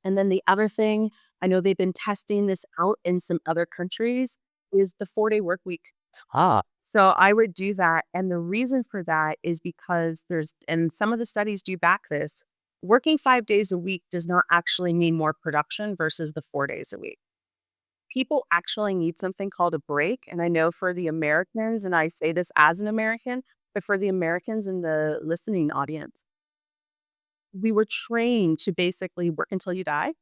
And then the other thing, I know they've been testing this out in some other countries, is the 4-day work week. Ah. So I would do that. And the reason for that is because and some of the studies do back this, working 5 days a week does not actually mean more production versus the 4 days a week. People actually need something called a break. And I know for the Americans, and I say this as an American, but for the Americans in the listening audience, we were trained to basically work until you die.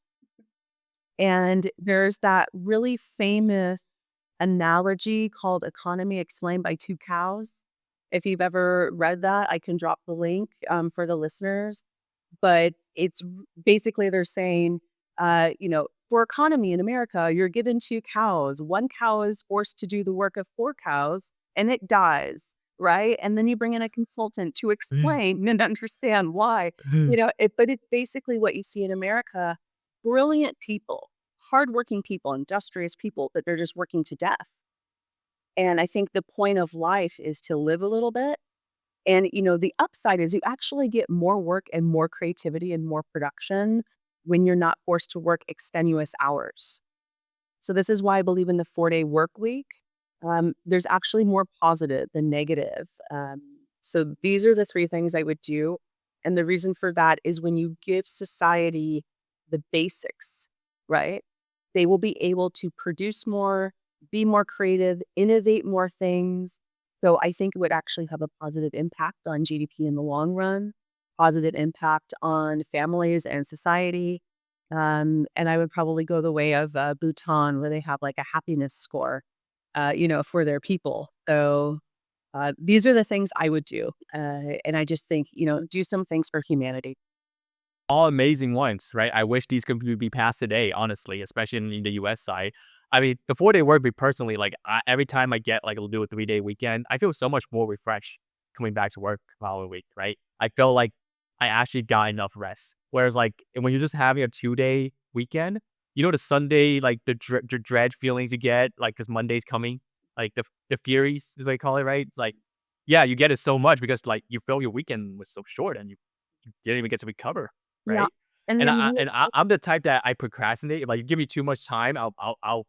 And there's that really famous analogy called Economy Explained by Two Cows. If you've ever read that, I can drop the link for the listeners. But basically they're saying, for economy in America, you're given two cows. One cow is forced to do the work of four cows and it dies, right? And then you bring in a consultant to Mm. explain and understand why, Mm. but it's basically what you see in America, brilliant people, hardworking people, industrious people, but they're just working to death. And I think the point of life is to live a little bit. And, the upside is you actually get more work and more creativity and more production when you're not forced to work extenuous hours. So this is why I believe in the 4-day work week. There's actually more positive than negative. So these are the three things I would do. And the reason for that is when you give society the basics, right? They will be able to produce more, be more creative, innovate more things. So I think it would actually have a positive impact on GDP in the long run. positive impact on families and society. And I would probably go the way of Bhutan, where they have like a happiness score, for their people. So these are the things I would do. And I just think, do some things for humanity. All amazing ones, right? I wish these could be passed today, honestly, especially in the US side. I mean, before they work me personally, like every time I get like a do a 3-day weekend, I feel so much more refreshed coming back to work the following week, right? I feel like I actually got enough rest. Whereas like when you're just having a 2-day weekend, the Sunday, like the dread feelings you get, like because Monday's coming, like the furies, as they call it, right? It's like, yeah, you get it so much because like you feel your weekend was so short and you didn't even get to recover, Yeah. right? And And then I you, and I I'm the type that I procrastinate. If, like, you give me too much time, I'll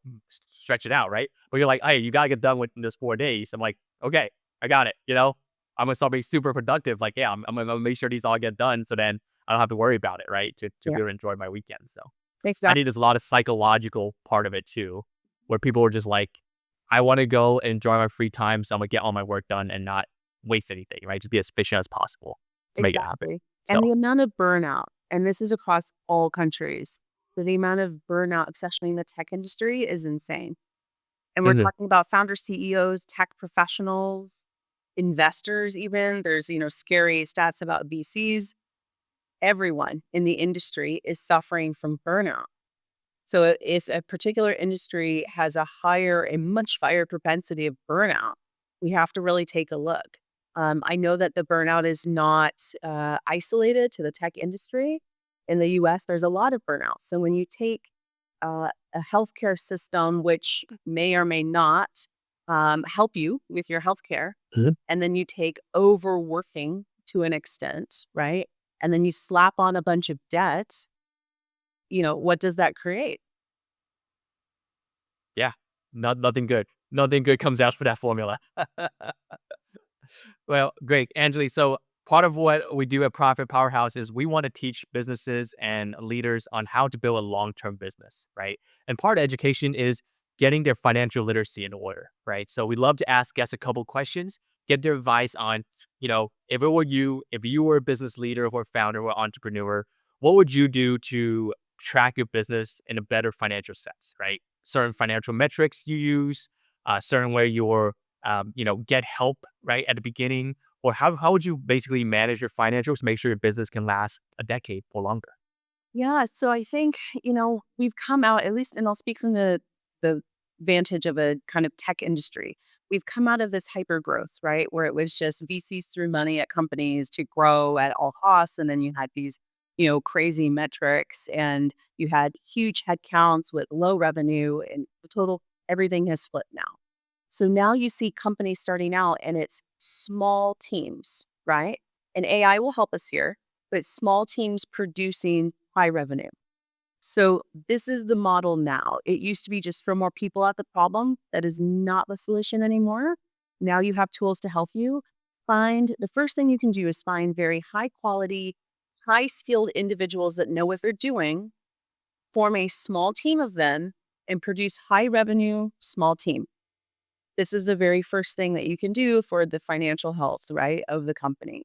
stretch it out, right? But you're like, "Hey, you gotta get done within this 4 days." I'm like, "Okay, I got it." I'm gonna start being super productive. Like, yeah, I'm gonna make sure these all get done so then I don't have to worry about it, right? To yeah, be able to enjoy my weekend. So I exactly. think there's a lot of psychological part of it too, where people are just like, "I wanna go and enjoy my free time, so I'm gonna get all my work done and not waste anything," right? Just be as efficient as possible to make it happen. Exactly. So And the amount of burnout, and this is across all countries, but the amount of burnout, especially in the tech industry, is insane. And we're mhm. talking about founders, CEOs, tech professionals, investors, even. There's, scary stats about VCs. Everyone in the industry is suffering from burnout. So if a particular industry has a much higher propensity of burnout, we have to really take a look. I know that the burnout is not isolated to the tech industry. In the US, there's a lot of burnout. So when you take a healthcare system, which may or may not help you with your healthcare, and then you take overworking to an extent, right? And then you slap on a bunch of debt, what does that create? Yeah, nothing good. Nothing good comes out for that formula. Well, great, Angeli. So part of what we do at Profit Powerhouse is we want to teach businesses and leaders on how to build a long-term business, right? And part of education is getting their financial literacy in order, right? So we love to ask guests a couple questions, get their advice on, if it were you, if you were a business leader or founder or entrepreneur, what would you do to track your business in a better financial sense, right? Certain financial metrics you use, certain way you're get help right at the beginning, or how would you basically manage your financials to make sure your business can last a decade or longer? Yeah, so I think, we've come out, at least, and I'll speak from the vantage of a kind of tech industry. We've come out of this hyper growth, right? Where it was just VCs threw money at companies to grow at all costs. And then you had these, crazy metrics, and you had huge headcounts with low revenue, and the total everything has flipped now. So now you see companies starting out and it's small teams, right? And AI will help us here, but small teams producing high revenue. So this is the model now. It used to be just throw more people at the problem. That is not the solution anymore. Now you have tools to help you. The first thing you can do is find very high quality, high skilled individuals that know what they're doing, form a small team of them, and produce high revenue small team. This is the very first thing that you can do for the financial health, right, of the company.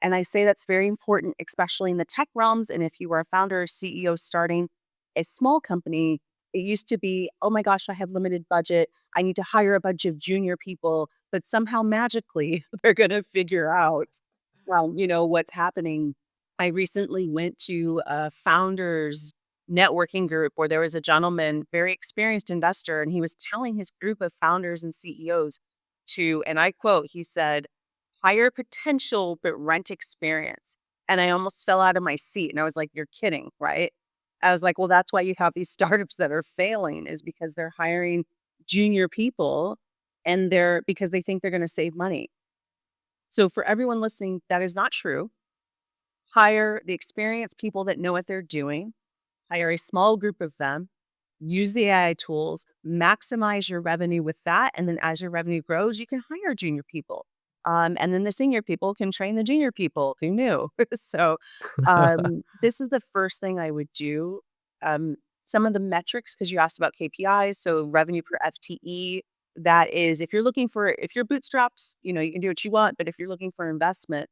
And I say that's very important, especially in the tech realms. And if you are a founder or CEO starting a small company, it used to be, oh my gosh, I have limited budget. I need to hire a bunch of junior people, but somehow magically they're going to figure out, what's happening. I recently went to a founders networking group where there was a gentleman, very experienced investor, and he was telling his group of founders and CEOs and I quote, he said, higher potential, but rent experience. And I almost fell out of my seat. And I was like, you're kidding, right? I was like, well, that's why you have these startups that are failing, is because they're hiring junior people and because they think they're going to save money. So for everyone listening, that is not true. Hire the experienced people that know what they're doing, hire a small group of them, use the AI tools, maximize your revenue with that. And then as your revenue grows, you can hire junior people. And then the senior people can train the junior people. Who knew? So this is the first thing I would do. Some of the metrics, because you asked about KPIs, so revenue per FTE. That is, if you're bootstrapped, you can do what you want. But if you're looking for investment,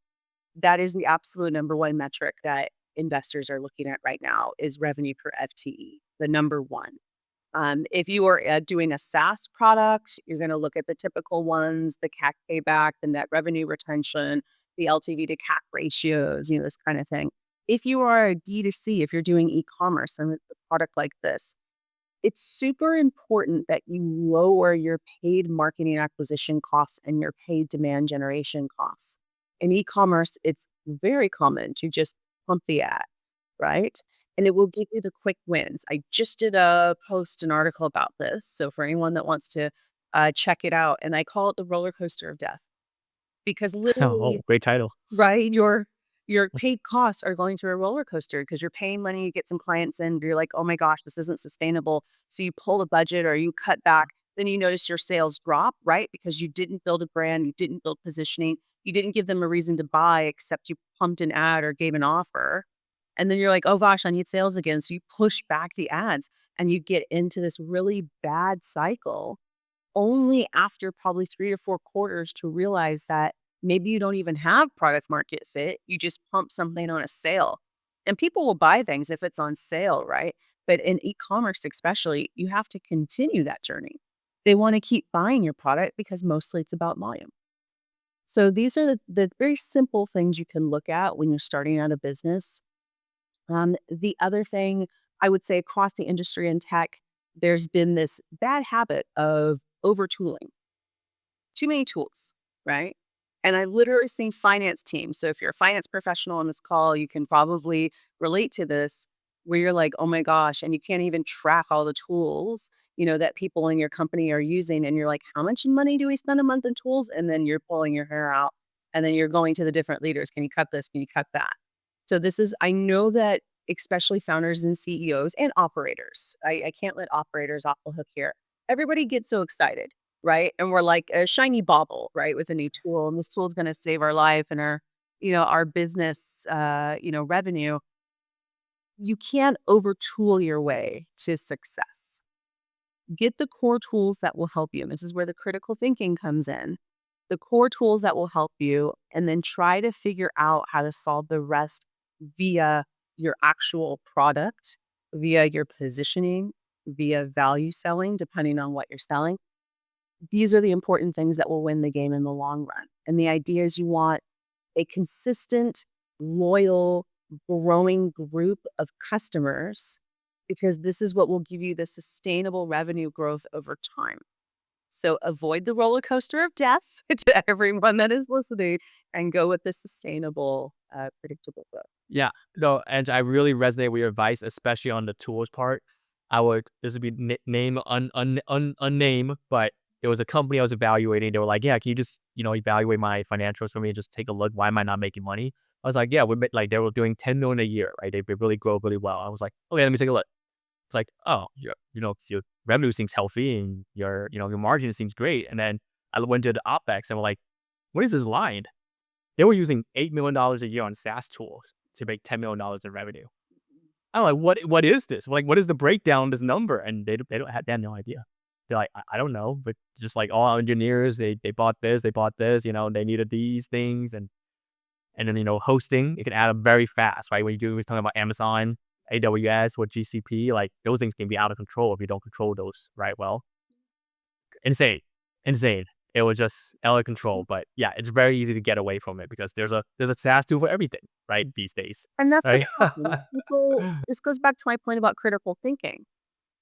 That is the absolute number one metric that investors are looking at right now is revenue per FTE, the number one. If you are doing a SaaS product, you're going to look at the typical ones, the CAC payback, the net revenue retention, the LTV to CAC ratios, this kind of thing. If you are a D2C, if you're doing e-commerce and it's a product like this, it's super important that you lower your paid marketing acquisition costs and your paid demand generation costs. In e-commerce, it's very common to just pump the ads, right? And it will give you the quick wins. I just did a post, an article about this. So for anyone that wants to check it out, and I call it the roller coaster of death because Oh, literally, great title. right, your paid costs are going through a roller coaster because you're paying money to get some clients in. You're like, oh my gosh, this isn't sustainable. So you pull the budget or you cut back. Then you notice your sales drop, right? Because you didn't build a brand, you didn't build positioning, you didn't give them a reason to buy except you pumped an ad or gave an offer. And then you're like, oh gosh, I need sales again. So you push back the ads and you get into this really bad cycle only after probably 3 to 4 quarters to realize that maybe you don't even have product market fit. You just pump something on a sale. And people will buy things if it's on sale, right? But in e-commerce especially, you have to continue that journey. They want to keep buying your product because mostly it's about volume. So these are the very simple things you can look at when you're starting out a business. The other thing I would say across the industry in tech, there's been this bad habit of over tooling, too many tools, right? And I've literally seen finance teams. So if you're a finance professional on this call, you can probably relate to this where you're like, oh my gosh, and you can't even track all the tools, that people in your company are using. And you're like, how much money do we spend a month in tools? And then you're pulling your hair out and then you're going to the different leaders. Can you cut this? Can you cut that? So I know that especially founders and CEOs and operators, I can't let operators off the hook here. Everybody gets so excited, right? And we're like a shiny bauble, right, with a new tool, and this tool is going to save our life and our business, revenue. You can't over tool your way to success. Get the core tools that will help you. And this is where the critical thinking comes in. The core tools that will help you, and then try to figure out how to solve the rest via your actual product, via your positioning, via value selling, depending on what you're selling. These are the important things that will win the game in the long run. And the idea is you want a consistent, loyal, growing group of customers because this is what will give you the sustainable revenue growth over time. So avoid the roller coaster of death to everyone that is listening and go with the sustainable, predictable growth. Yeah, no, and I really resonate with your advice, especially on the tools part. This would be name unname, but it was a company I was evaluating. They were like, yeah, can you just, evaluate my financials for me and just take a look? Why am I not making money? I was like, yeah, like they were doing 10 million a year, right? They really grow really well. I was like, okay, let me take a look. It's like, oh, your revenue seems healthy and your margin seems great. And then I went to the OpEx and we're like, what is this line? They were using $8 million a year on SaaS tools to make $10 million in revenue. I'm like, what is this? Like, what is the breakdown of this number? And they had no idea. They're like, I don't know, but just like all engineers, they bought this, they needed these things. And then, hosting, it can add up very fast, right? When we're talking about Amazon, AWS, or GCP, like those things can be out of control if you don't control those right well. Insane. It was just out of control. But yeah, it's very easy to get away from it because there's a SaaS tool for everything, right? These days. And that's the Right? problem. This goes back to my point about critical thinking.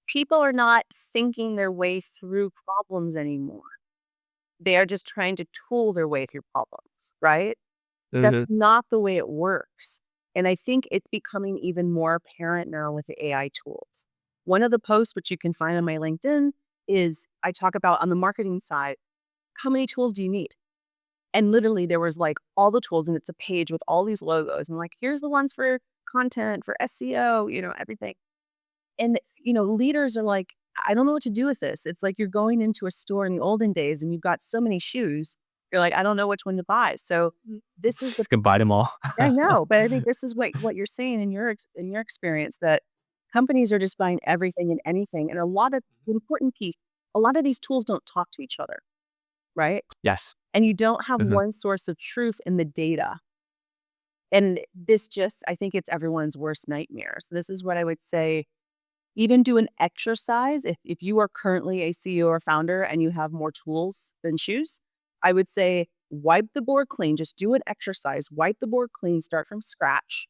People are not thinking their way through problems anymore. They are just trying to tool their way through problems, right? Mhm. That's not the way it works. And I think it's becoming even more apparent now with the AI tools. One of the posts, which you can find on my LinkedIn, is I talk about on the marketing side, how many tools do you need? And literally there was like all the tools and it's a page with all these logos. And like, here's the ones for content, for SEO, everything. And, leaders are like, I don't know what to do with this. It's like you're going into a store in the olden days and you've got so many shoes. You're like, I don't know which one to buy. So this is the Just combine them all. I know, but I think this is what you're saying in your experience that companies are just buying everything and anything. And the important piece, a lot of these tools don't talk to each other, right? Yes. And you don't have Mhm. one source of truth in the data. And this just, I think it's everyone's worst nightmare. So this is what I would say. Even do an exercise. If you are currently a CEO or founder and you have more tools than shoes, I would say wipe the board clean. Just do an exercise. Wipe the board clean. Start from scratch.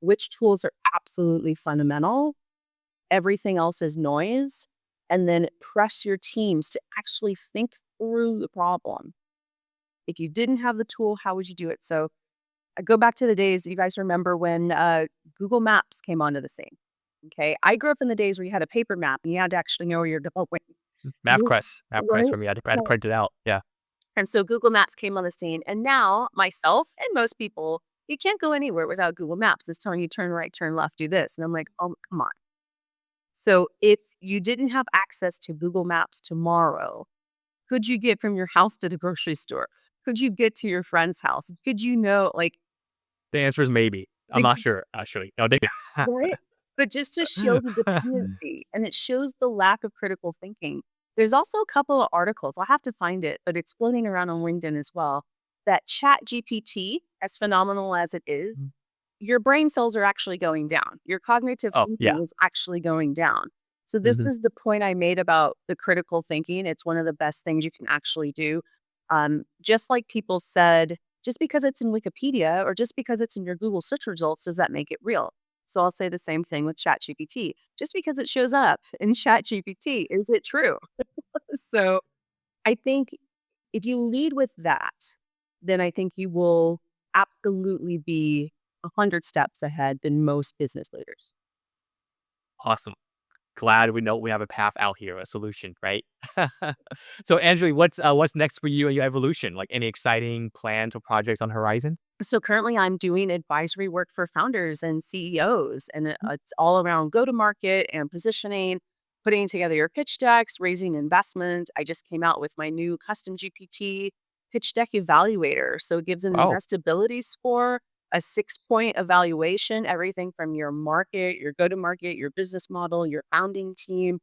Which tools are absolutely fundamental? Everything else is noise. And then press your teams to actually think through the problem. If you didn't have the tool, how would you do it? So I go back to the days, you guys remember when Google Maps came onto the scene. Okay. I grew up in the days where you had a paper map and you had to actually know where you're going. Goo- MapQuest Right? for me. I had to So- print it out. Yeah. And so Google Maps came on the scene. And now, myself and most people, you can't go anywhere without Google Maps. It's telling you turn right, turn left, do this. And I'm like, oh, come on. So if you didn't have access to Google Maps tomorrow, could you get from your house to the grocery store? Could you get to your friend's house? Could you know, like, The answer is maybe. I'm not sure, actually. No, they right? But just to show the dependency, and it shows the lack of critical thinking. There's also a couple of articles, I'll have to find it, but it's floating around on LinkedIn as well, that ChatGPT, as phenomenal as it is, your brain cells are actually going down. Your cognitive Oh, yeah. thinking is actually going down. So this Mhm. is the point I made about the critical thinking. It's one of the best things you can actually do. Just like people said, just because it's in Wikipedia or just because it's in your Google search results, does that make it real? So I'll say the same thing with ChatGPT. Just because it shows up in ChatGPT, is it true? So I think if you lead with that, then I think you will absolutely be 100 steps ahead than most business leaders. Awesome. Glad we know we have a path out here, a solution, right? So, Angela, what's next for you and your evolution? Like any exciting plans or projects on the horizon? So currently, I'm doing advisory work for founders and CEOs, and it's all around go to market and positioning, putting together your pitch decks, raising investment. I just came out with my new custom GPT pitch deck evaluator. So it gives an Oh, investability score, a 6 point evaluation, everything from your market, your go to market, your business model, your founding team,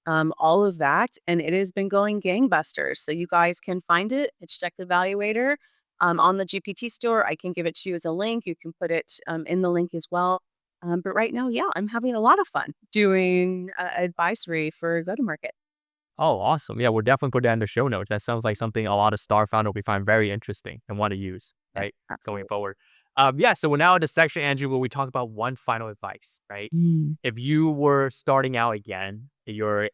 all of that. And it has been going gangbusters. So you guys can find it, pitch deck evaluator on the GPT store. I can give it to you as a link. You can put it in the link as well. But right now, yeah, I'm having a lot of fun doing advisory for go to market. oh, awesome. Yeah, we'll definitely put that in the show notes. That sounds like something a lot of star founder we find very interesting and want to use, Yeah, right? Going absolutely. forward. Yeah, so we're now in the section, Andrew, where we talk about one final advice, right? Mm. If you were starting out again, you're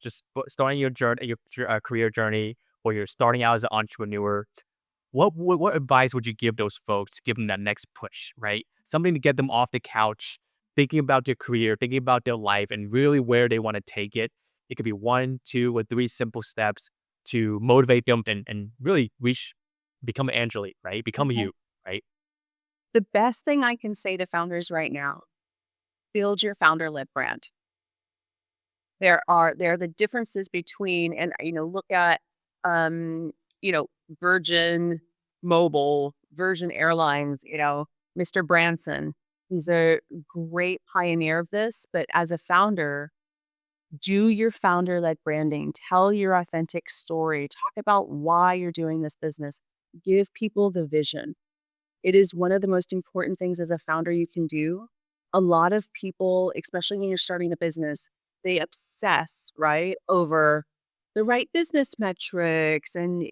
just starting your journey, your career journey, or you're starting out as an entrepreneur, what advice would you give those folks to give them that next push, right? Something to get them off the couch, thinking about their career, thinking about their life, and really where they want to take it. It could be one, two, or three simple steps to motivate them and really become an Angeli, right? Become Okay. you, right? The best thing I can say to founders right now, build your founder led brand. There are the differences between, and look at um, you know, Virgin Mobile, Virgin Airlines, Mr. Branson. He's a great pioneer of this, but as a founder, do your founder led branding, tell your authentic story, talk about why you're doing this business, give people the vision. It is one of the most important things as a founder you can do. A lot of people, especially when you're starting a business, they obsess, right, over the right business metrics and,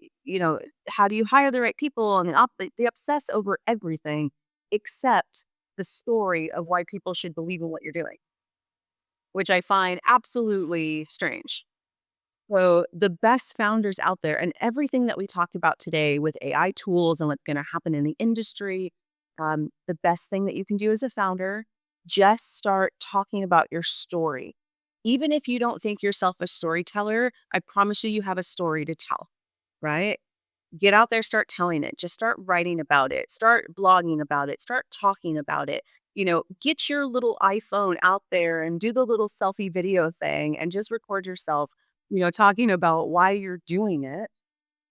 how do you hire the right people? And they obsess over everything except the story of why people should believe in what you're doing, which I find absolutely strange. So, the best founders out there, and everything that we talked about today with AI tools and what's going to happen in the industry, the best thing that you can do as a founder, just start talking about your story. Even if you don't think yourself a storyteller, I promise you, you have a story to tell, right? Get out there, start telling it. Just start writing about it. Start blogging about it. Start talking about it. Get your little iPhone out there and do the little selfie video thing and just record yourself, talking about why you're doing it.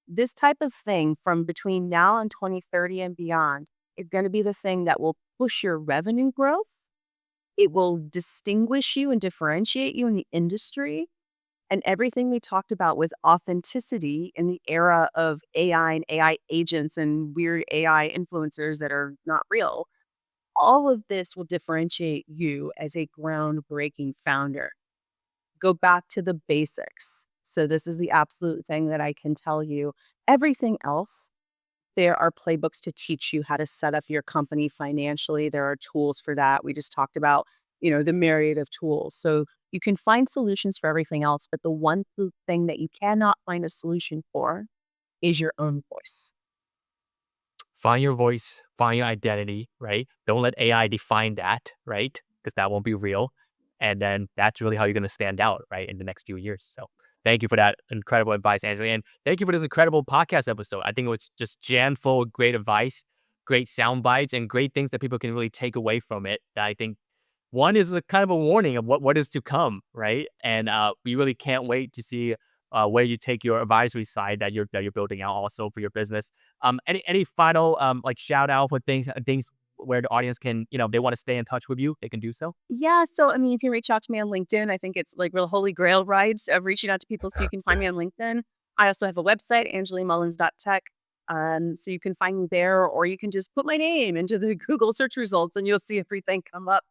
This type of thing from between now and 2030 and beyond is going to be the thing that will push your revenue growth. It will distinguish you and differentiate you in the industry. And everything we talked about with authenticity in the era of AI and AI agents and weird AI influencers that are not real, all of this will differentiate you as a groundbreaking founder. Go back to the basics. So, this is the absolute thing that I can tell you. Everything else, there are playbooks to teach you how to set up your company financially. There are tools for that. We just talked about, the myriad of tools. So you can find solutions for everything else, but the one thing that you cannot find a solution for is your own voice. Find your voice, find your identity, right? Don't let AI define that, right? Because that won't be real. And then that's really how you're going to stand out, right, in the next few years. So thank you for that incredible advice, Angeley. And thank you for this incredible podcast episode. I think it was just jam full of great advice, great sound bites, and great things that people can really take away from it. That I think one is a kind of a warning of what is to come, right? And we really can't wait to see where you take your advisory side that you're building out also for your business. Any final like shout out for things where the audience can they want to stay in touch with you, they can do so. Yeah. So, I mean, you can reach out to me on LinkedIn. I think it's like real holy grail rides of reaching out to people. So you can find me on LinkedIn. I also have a website, Angeleymullins.tech. So you can find me there, or you can just put my name into the Google search results and you'll see everything come up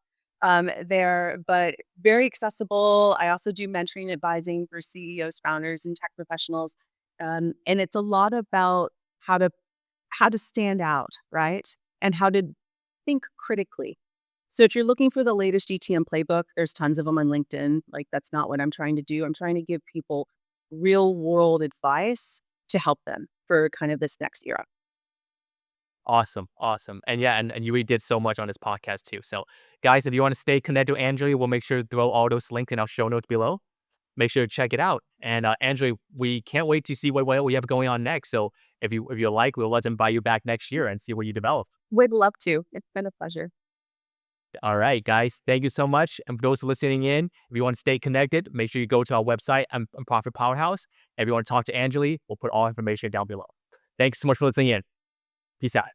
there. But very accessible. I also do mentoring, advising for CEOs, founders, and tech professionals. And it's a lot about how to how to stand out, right? And how to think critically. So if you're looking for the latest GTM playbook, there's tons of them on LinkedIn. Like, that's not what I'm trying to do. I'm trying to give people real world advice to help them for kind of this next era. Awesome, awesome. And yeah, and you really did so much on this podcast too. So guys, if you want to stay connected to Angela, we'll make sure to throw all those links in our show notes below. Make sure to check it out. And Angela, we can't wait to see what we have going on next. So if you like, we'll let them buy you back next year and see what you develop. Would love to. It's been a pleasure. All right, guys, thank you so much. And for those listening in, if you want to stay connected, make sure you go to our website and Profit Powerhouse. If you want to talk to Angela, we'll put all information down below. Thanks so much for listening in. Peace out.